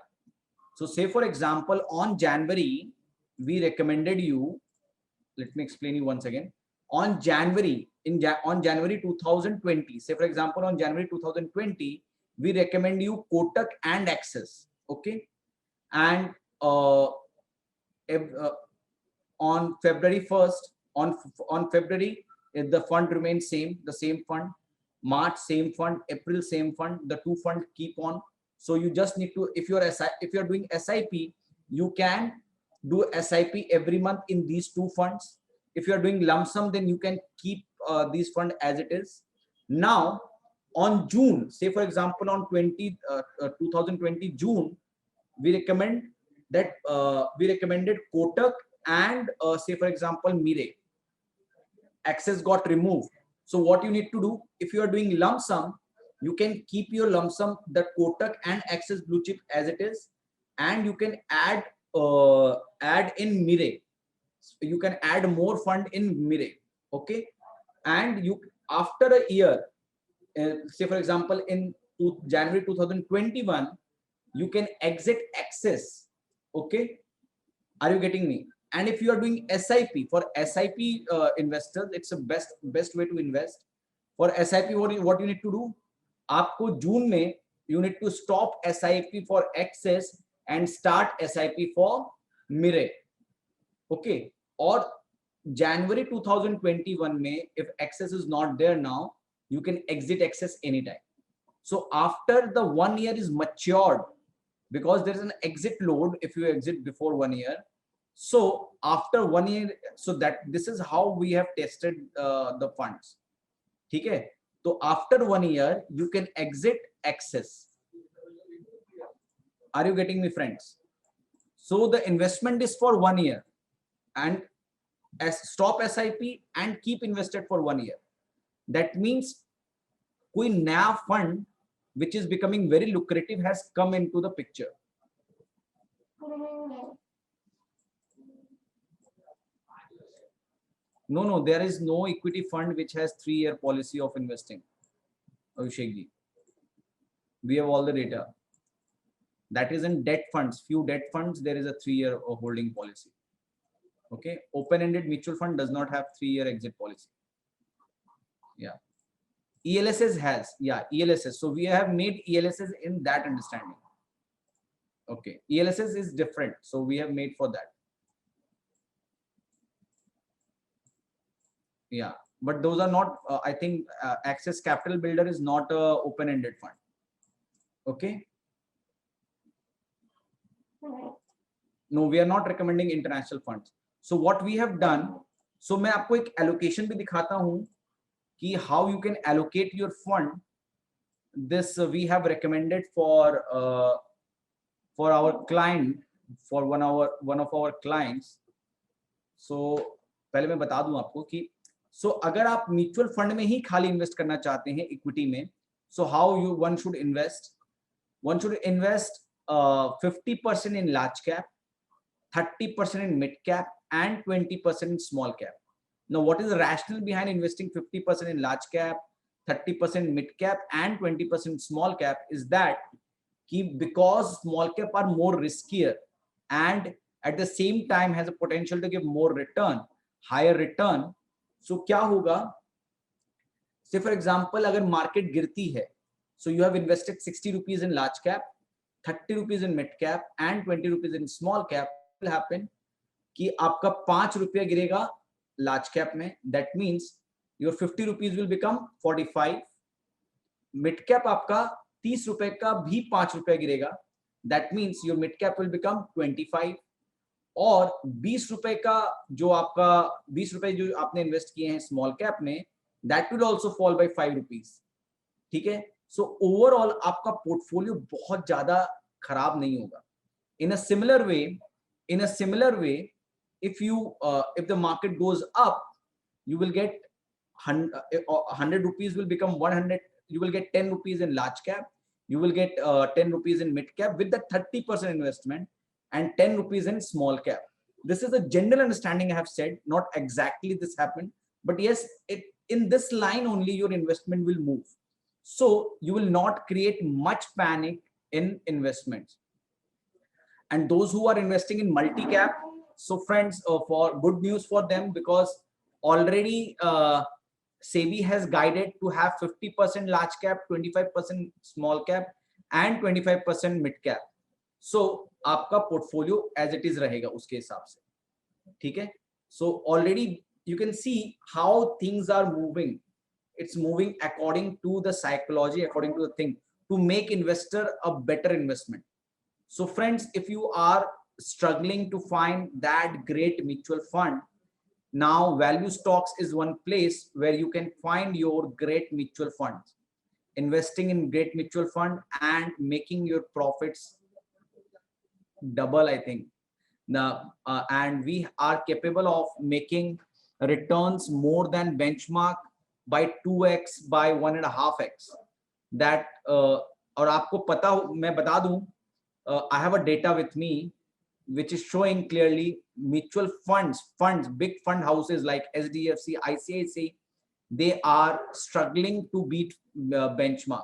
So say for example, on January, we recommended you, let me explain you once again. On January, on January 2020, say for example, on January 2020, we recommend you Kotak and Axis. Okay. And on February 1st, on February, if the fund remains same, the same fund. March, same fund. April, same fund. The two funds keep on. So you just need to, if you're doing SIP, you can do SIP every month in these two funds. If you're doing lump sum, then you can keep these fund as it is. Now, on June, say for example, on 2020 June, we recommend that we recommended Kotak and say for example Mire. Access got removed. So what you need to do, if you are doing lump sum, you can keep your lump sum, the Kotak and Axis Blue Chip as it is, and you can add in Mire. You can add more fund in Mire. Okay, and you after a year, say for example in January 2021, you can exit Axis. Okay, are you getting me? And if you are doing SIP, for SIP investors, it's the best way to invest. For SIP, what you need to do? आपको जून में you need to stop SIP for Axis and start SIP for Mire. Okay. Or January 2021 में, if Axis is not there now, you can exit Axis anytime. So after the 1 year is matured, because there is an exit load if you exit before 1 year. So after 1 year, so that this is how we have tested the funds. Okay. So after 1 year, you can exit Axis. Are you getting me, friends? So the investment is for 1 year, and stop SIP and keep invested for 1 year. That means कोई नया fund which is becoming very lucrative has come into the picture. No, there is no equity fund which has 3-year policy of investing. Abhishek ji, we have all the data. That is in debt funds. Few debt funds, there is a 3-year holding policy. Okay, open-ended mutual fund does not have 3-year exit policy. Yeah, ELSS has. Yeah, ELSS. So we have made ELSS in that understanding. Okay, ELSS is different. So we have made for that. Yeah, but those are not, I think Access Capital Builder is not a open-ended fund. Okay. No, we are not recommending international funds. So what we have done, so मैं आपको एक allocation भी दिखाता हूँ कि how you can allocate your fund. This we have recommended for our client, for one of our clients. So पहले मैं बता दूं आपको कि so अगर आप म्यूचुअल फंड में ही खाली इन्वेस्ट करना चाहते हैं इक्विटी में, so how one should invest? One should invest 50% in large cap, 30% in mid cap, and 20% in small cap. Now, what is the rationale behind investing 50% in large cap, 30% mid cap, and 20% small cap? Is that because small cap are more riskier and at the same time has a potential to give more return, higher return. So क्या होगा? Say for example, अगर market गिरती है, so you have invested 60 rupees in large cap, 30 rupees in mid cap, and 20 rupees in small cap. Will happen कि आपका 5 रुपया गिरेगा large cap में. That means your 50 rupees will become 45. Mid cap आपका 30 रुपए का भी 5 रुपया गिरेगा. That means your mid cap will become 25. और 20 रुपए का जो आपका 20 रुपए जो आपने इन्वेस्ट किए हैं स्मॉल कैप में, that will also fall by 5 rupees. ठीक है. So overall आपका पोर्टफोलियो बहुत ज्यादा खराब नहीं होगा. In a similar way, if the market goes up, you will get 100 rupees will become 100. You will get 10 rupees in large cap. You will get 10 rupees in mid cap with the 30% investment, and 10 rupees in small cap. This is a general understanding I have said, not exactly this happened, but yes, in this line only your investment will move. So you will not create much panic in investments. And those who are investing in multi cap, so friends, for good news for them, because already SEBI has guided to have 50% large cap, 25% small cap and 25% mid cap. So आपका portfolio as it is रहेगा उसके हिसाब से, ठीक है. So already you can see how things are moving. It's moving according to the psychology, according to the thing, to make investor a better investment. So friends, if you are struggling to find that great mutual fund, now Value Stocks is one place where you can find your great mutual funds, investing in great mutual fund and making your profits double, I think. Now, and we are capable of making returns more than benchmark by 2x, by 1.5x. That और आपको पता, मैं बता दूं, I have a data with me which is showing clearly mutual funds, big fund houses like SDFC, ICICI, they are struggling to beat benchmark.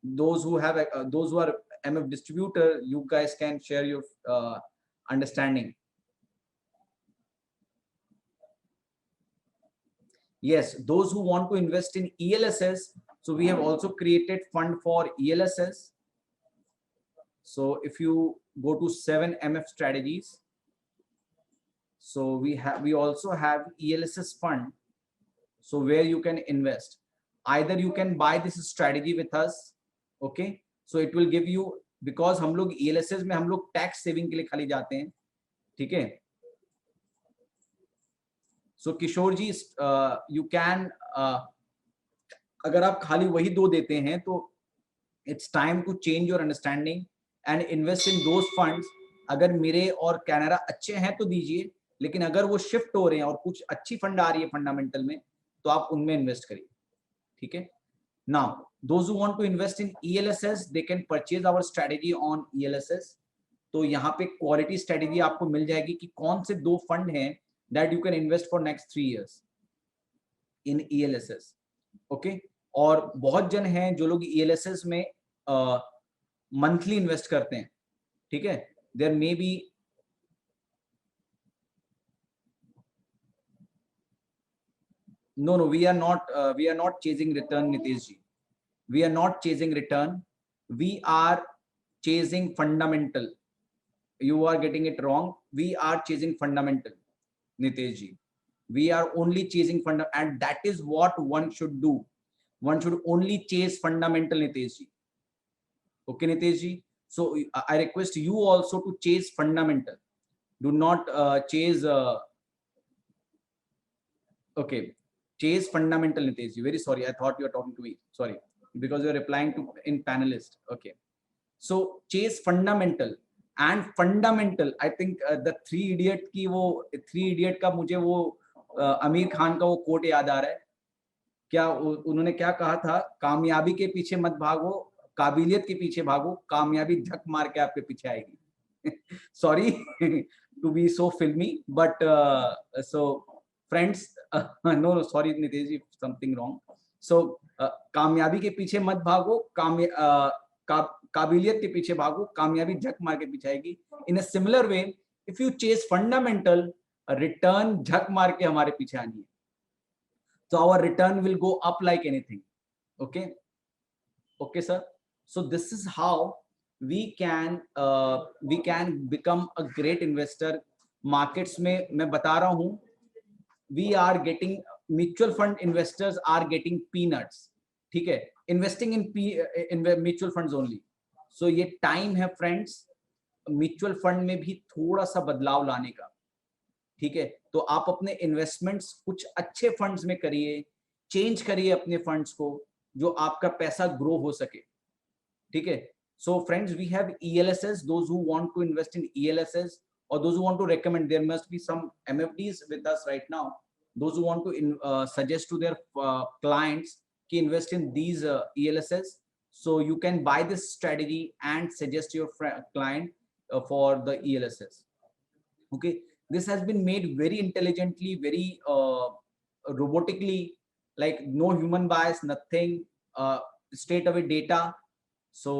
Those who have those who are MF distributor, you guys can share your understanding. Yes, those who want to invest in ELSS, so we have also created fund for ELSS. So if you go to 7MF strategies, so we also have ELSS fund, so where you can invest. Either you can buy this strategy with us, okay, so it will give you, because हम लोग ELSS में हम लोग tax saving के लिए खाली जाते हैं, ठीक है. सो किशोर जी, यू कैन, अगर आप खाली वही दो देते हैं तो it's time to change your understanding and invest in those funds. अगर मेरे और कैनरा अच्छे हैं तो दीजिए, लेकिन अगर वो शिफ्ट हो रहे हैं और कुछ अच्छी फंड आ रही है फंडामेंटल में, तो आप उनमें इन्वेस्ट करिए, ठीक है. Now those who want to invest in ELSS, they can purchase our strategy on ELSS. तो यहाँ पे क्वालिटी स्ट्रेटेजी आपको मिल जाएगी कि कौन से दो फंड हैं that you can invest for next 3 years in ELSS, okay. और बहुत जन हैं जो लोग ELSS में मंथली इन्वेस्ट करते हैं, ठीक है. There may be no, we are not chasing return, Nitish ji. We are not chasing return, we are chasing fundamental. You are getting it wrong. We are chasing fundamental, Nitesh ji. We are only chasing fundamental, and that is what one should do. One should only chase fundamental, Nitesh ji. Okay, Nitesh ji. So I request you also to chase fundamental. Do not chase. Okay, chase fundamental, Nitesh ji. Very sorry. I thought you were talking to me. Sorry, because you are replying to in panelist. Okay. So chase fundamental. And fundamental, I think the three idiot की वो three idiot का मुझे वो आमिर खान का वो coat याद आ रहा है. क्या उन्होंने क्या कहा था? कामयाबी के पीछे मत भागो, काबिलियत के पीछे भागो, कामयाबी झक मार के आपके पीछे आएगी. Sorry to be so filmy, but so friends, no sorry Nitesh ji, something wrong. So कामयाबी के पीछे मत भागो, काबिलियत के पीछे भागो, कामयाबी झक मार के पीछे आएगी. In a similar way, if you chase fundamental, return झक मार के हमारे पीछे आनी है. So our return will go up like anything. Okay, okay sir. So this is how we can become a great investor. Markets में मैं बता रहा हूँ, we are getting, mutual fund investors are getting peanuts, ठीक है, investing in mutual funds only. So ये time है friends, mutual fund में भी थोड़ा सा बदलाव लाने का, ठीक है. तो आप अपने इन्वेस्टमेंट्स कुछ अच्छे फंड्स में करिए, चेंज करिए अपने फंड्स को, जो आपका पैसा ग्रो हो सके, ठीक है. So friends, we have ELSS, those who want to invest in ELSS, और those who want to recommend, there must be some MFDs with us right now, those who want to suggest to their clients कि invest in these ELSS. So you can buy this strategy and suggest your client for the ELSS. Okay, this has been made very intelligently, very robotically, like no human bias, nothing, straight away data. So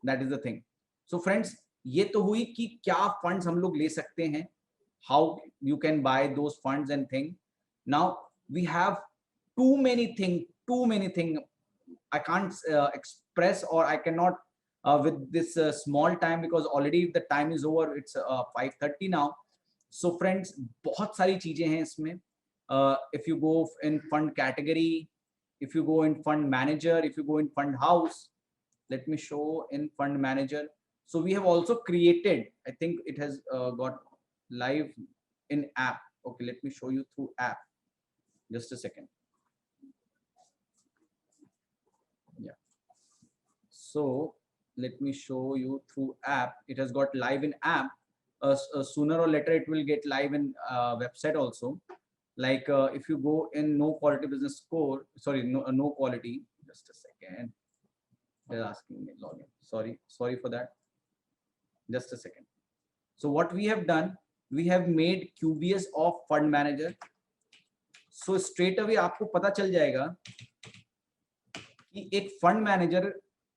that is the thing. So friends, ये तो हुई कि क्या funds हम लोग ले सकते हैं, how you can buy those funds and thing. Now we have too many thing. I can't express, or I cannot with this small time, because already the time is over. It's 5:30 now. So friends, बहुत सारी चीजें हैं इसमें. If you go in fund category, if you go in fund manager, if you go in fund house, let me show in fund manager. So we have also created, I think it has got live in app. Okay, let me show you through app. Just a second. Yeah. So let me show you through app. It has got live in app. Sooner or later it will get live in website also. Like if you go in no quality business score, sorry, no quality. Just a second. They're asking me login. Sorry for that. Just a second. So what we have done, we have made QBS of fund manager. So straight away आपको पता चल जाएगा कि एक fund manager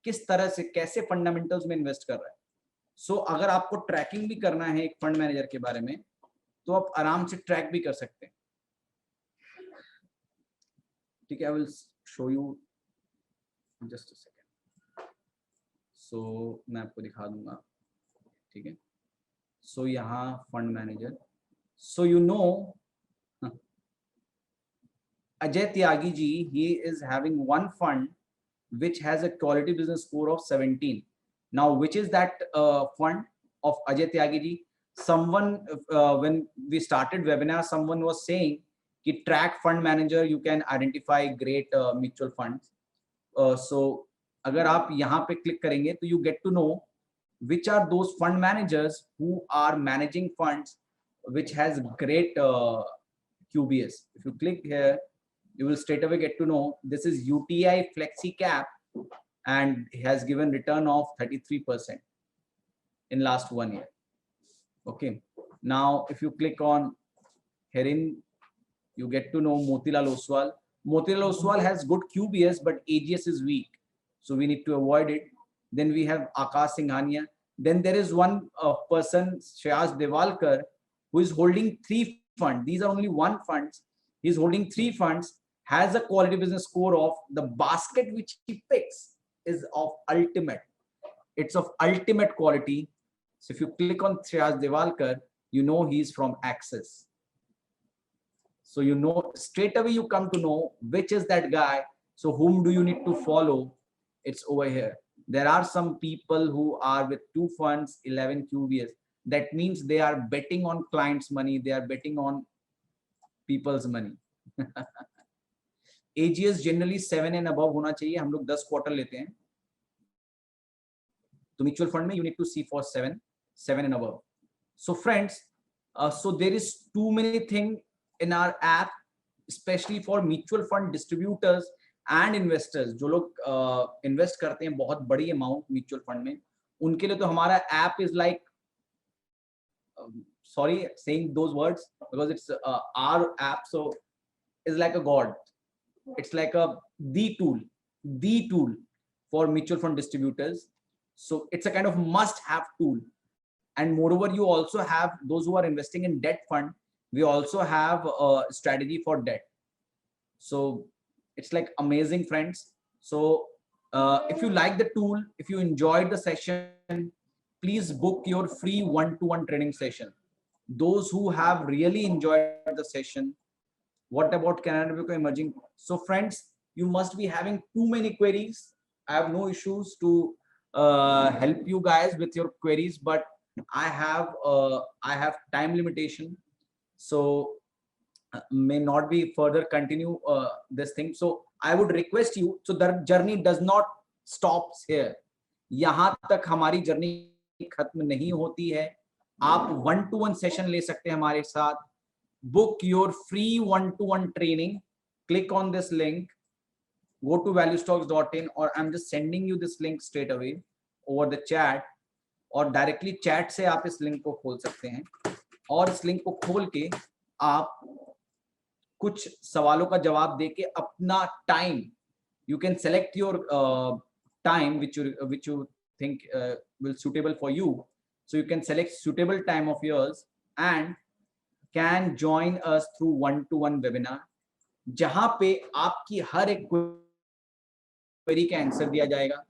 किस तरह से, कैसे फंडामेंटल्स में इन्वेस्ट कर रहा है. सो अगर आपको ट्रैकिंग भी करना है एक फंड मैनेजर के बारे में, तो आप आराम से ट्रैक भी कर सकते हैं. ठीक है, I will show you just a second. So मैं आपको दिखा दूंगा. ठीक है, सो यहाँ fund manager. So you know Ajay Tyagi ji, he is having one fund which has a quality business score of 17. Now, which is that fund of Ajay Tyagi ji? Someone, when we started webinar, someone was saying कि track fund manager, you can identify great mutual funds. So अगर आप यहाँ पे click करेंगे तो you get to know which are those fund managers who are managing funds which has great QBS. If you click here, you will straight away get to know this is UTI Flexi Cap, and has given return of 33% in last 1 year. Okay, now if you click on herein, you get to know Motilal Oswal. Motilal Oswal has good QBS, but AGS is weak, so we need to avoid it. Then we have Akash Singhania. Then there is one person, Shreyas Devalkar, who is holding 3 funds. These are only 1 funds. He's holding 3 funds, has a quality business score of, the basket which he picks is of ultimate. It's of ultimate quality. So if you click on Shreyas Devalkar, you know he's from Axis. So you know straight away, you come to know which is that guy. So whom do you need to follow? It's over here. There are some people who are with 2 funds, 11 QBS. That means they are betting on clients' money. They are betting on people's money. AGS generally 7 and above होना चाहिए. हम लोग 10 quarter लेते हैं, तो mutual fund में you need to see for 7 and above. So friends, so there is too many things in our app, especially for mutual fund distributors and investors. जो लोग इन्वेस्ट करते हैं बहुत बड़ी अमाउंट म्यूचुअल फंड में, उनके लिए तो हमारा app is like, sorry saying those words because it's our app, so is like a god. It's like the tool for mutual fund distributors. So it's a kind of must-have tool. And moreover, you also have those who are investing in debt fund. We also have a strategy for debt. So it's like amazing, friends. So if you like the tool, if you enjoyed the session, please book your free one-to-one training session. Those who have really enjoyed the session, what about Canara Robeco emerging? So friends, you must be having too many queries. I have no issues to help you guys with your queries, but I have time limitation, so may not be further continue this thing. So I would request you, so the journey does not stops here. यहाँ तक हमारी journey खत्म नहीं होती है. आप 1-to-1 session ले सकते हैं हमारे साथ. Book your free 1-to-1 training. Click on this link, go to valuestocks.in, or I'm just sending you this link straight away over the chat, और डायरेक्टली चैट से आप इस लिंक को खोल सकते हैं, और इस लिंक को खोल के आप कुछ सवालों का जवाब देके अपना time, you can select your time which you think will suitable for you. So you can select suitable time of yours and can join us through one-to-one webinar, जहां पे आपकी हर एक क्वेरी का आंसर दिया जाएगा।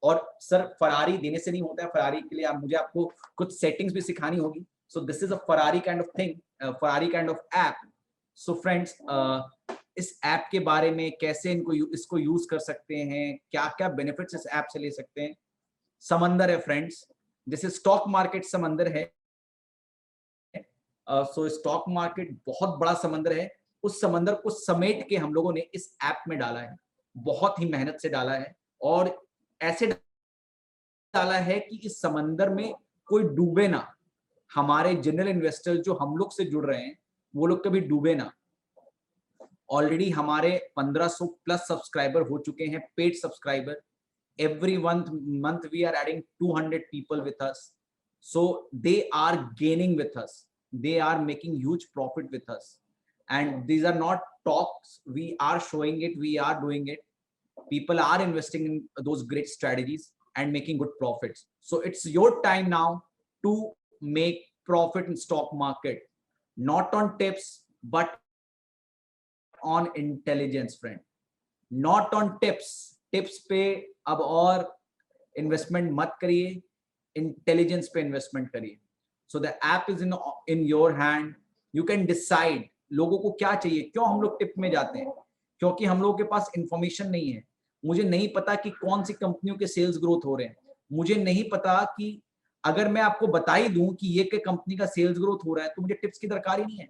और सर फरारी देने से नहीं होता है, फरारी के लिए मुझे आपको कुछ सेटिंग्स भी सिखानी होगी। So this is a Ferrari kind of thing, Ferrari kind of app. So friends, इस ऐप के बारे में कैसे इसको यूज कर सकते हैं, क्या क्या बेनिफिट्स इस ऐप से ले सकते हैं, समंदर है फ्रेंड्स, जैसे स्टॉक मार्केट समंदर है। सो स्टॉक मार्केट बहुत बड़ा समंदर है, उस समंदर को समेट के हम लोगों ने इस ऐप में डाला है, बहुत ही मेहनत से डाला है और ऐसे डाला है कि इस समंदर में कोई डूबे ना। हमारे जनरल इन्वेस्टर जो हम लोग से जुड़ रहे हैं वो लोग कभी डूबे ना। ऑलरेडी हमारे 1500 प्लस सब्सक्राइबर हो चुके हैं, paid subscriber. every month we are adding 200 people with us, so they are gaining with us, they are making huge profit with us, and these are not talks, we are showing it, we are doing it. People are investing in those great strategies and making good profits. So it's your time now to make profit in stock market, not on tips but on intelligence friend, not on tips. Tips पे अब और investment मत करिए, intelligence पे investment करिए। So the app is in your hand, you can decide लोगों को क्या चाहिए। क्यों हम लोग टिप में जाते हैं? क्योंकि हम लोगों के पास इंफॉर्मेशन नहीं है। मुझे नहीं पता कि कौन सी कंपनियों के सेल्स ग्रोथ हो रहे हैं, मुझे नहीं पता कि अगर मैं आपको बता ही दूं कि ये कंपनी का सेल्स ग्रोथ हो रहा है तो मुझे टिप्स की दरकार ही नहीं है।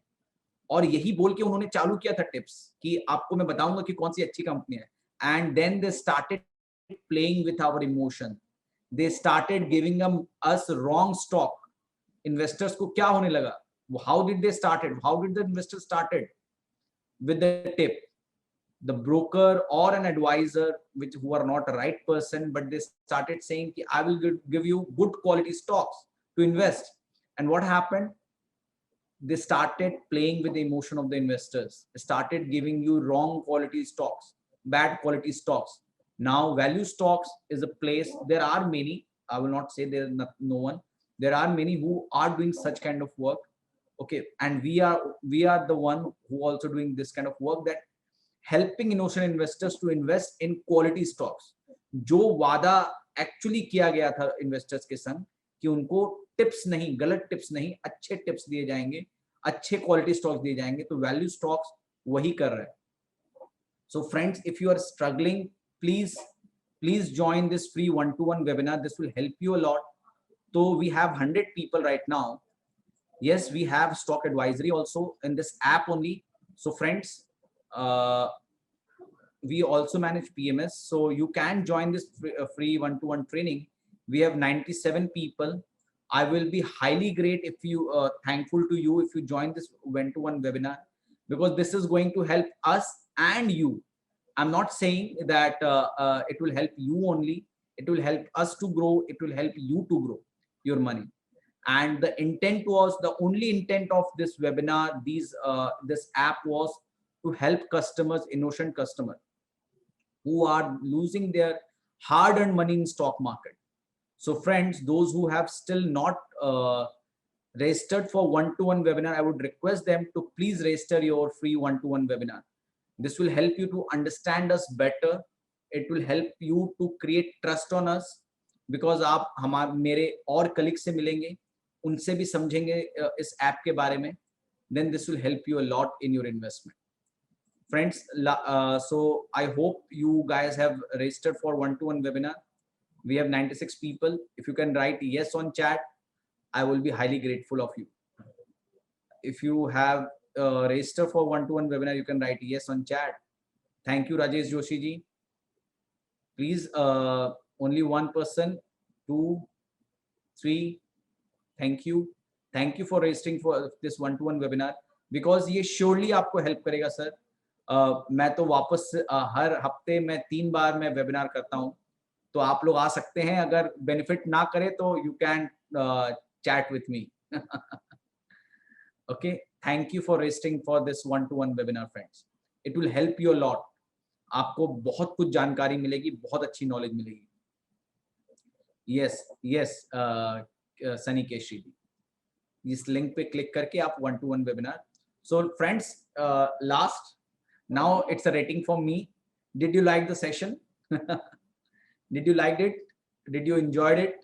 और यही बोल के उन्होंने चालू किया था टिप्स कि आपको मैं बताऊंगा कि कौन सी अच्छी कंपनी है। And then they started playing with our emotion, they started giving us wrong stock। investors को क्या होने लगा? How did they started? How did the investors started? With the tip, the broker or an advisor who are not a right person, but they started saying कि I will give you good quality stocks to invest। and what happened? They started playing with the emotion of the investors, started giving you wrong quality stocks, bad quality stocks. Now value stocks is a place, there are many, I will not say there is no one, there are many who are doing such kind of work, okay, and we are the one who also doing this kind of work, that helping innocent investors to invest in quality stocks। जो वादा actually किया गया था investors के संग कि उनको tips नहीं, गलत टिप्स नहीं, अच्छे टिप्स दिए जाएंगे, अच्छे क्वालिटी स्टॉक्स दिए जाएंगे, तो वैल्यू स्टॉक्स वही कर रहे हैं। So friends, if you are struggling, please join this free one-to-one webinar. This will help you a lot. So we have 100 people right now. Yes, we have stock advisory also in this app only. So friends, we also manage PMS, so you can join this free one-to-one training. We have 97 people. I will be highly great if you thankful to you if you join this one-to-one webinar, because this is going to help us and you. I'm not saying that it will help you only, it will help us to grow, it will help you to grow your money. And the intent was, the only intent of this webinar, this app was to help customers, innocent customers who are losing their hard-earned money in stock market. So friends, those who have still not registered for one-to-one webinar, I would request them to please register your free one-to-one webinar. This will help you to understand us better. It will help you to create trust on us, because आप मेरे और colleague से मिलेंगे, उनसे भी समझेंगे इस app के बारे में. Then this will help you a lot in your investment. Friends, so I hope you guys have registered for one-to-one webinar. We have 96 people. If you can write yes on chat, I will be highly grateful of you. If you have registered for one-to-one webinar, you can write yes on chat. Thank you, Rajesh Joshi ji. Please, only one person, 2, 3. Thank you. Thank you for registering for this one-to-one webinar, because ये surely आपको help करेगा sir. मैं तो वापस हर हफ्ते में 3 बार मैं webinar करता हूँ, तो आप लोग आ सकते हैं. अगर benefit ना करे तो you can chat with me. Okay, thank you for registering for this one-to-one webinar, friends. It will help you a lot. आपको बहुत कुछ जानकारी मिलेगी, बहुत अच्छी नॉलेज मिलेगी. Yes, yes. सनी केशरी जी। इस लिंक पे क्लिक करके आप 1-to-1 webinar. So friends, last, now it's a rating for me. Did you like the session? Did you like it? Did you enjoyed it?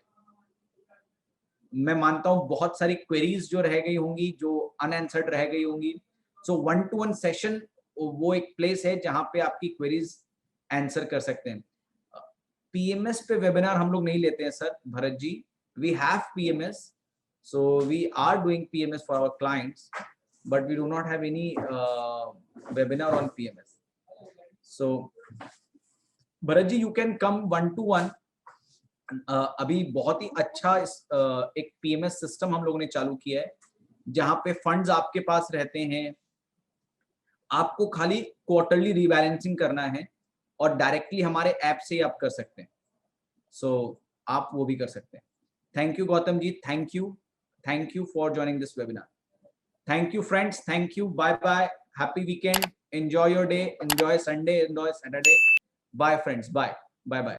मैं मानता हूं बहुत सारी क्वेरीज जो रह गई होंगी, जो अनआंसर्ड रह गई होंगी। सो 1-to-1 सेशन वो एक प्लेस है जहां पे आपकी क्वेरीज आंसर कर सकते हैं। पीएमएस पे वेबिनार हम लोग नहीं लेते हैं sir Bharat ji. We have PMS, so we are doing PMS for our clients, but we do not have any webinar on PMS. So Bharat ji, you can come 1-to-1। अभी बहुत ही अच्छा एक पीएमएस सिस्टम हम लोगों ने चालू किया है जहां पे फंड्स आपके पास रहते हैं, आपको खाली क्वार्टरली रीबैलेंसिंग करना है और डायरेक्टली हमारे ऐप से ही आप कर सकते हैं। सो आप वो भी कर सकते हैं। Thank you Gautam ji, thank you for joining this webinar. Thank you friends, thank you, bye bye, happy weekend, enjoy your day, enjoy Sunday, enjoy Saturday. Bye friends, bye bye bye.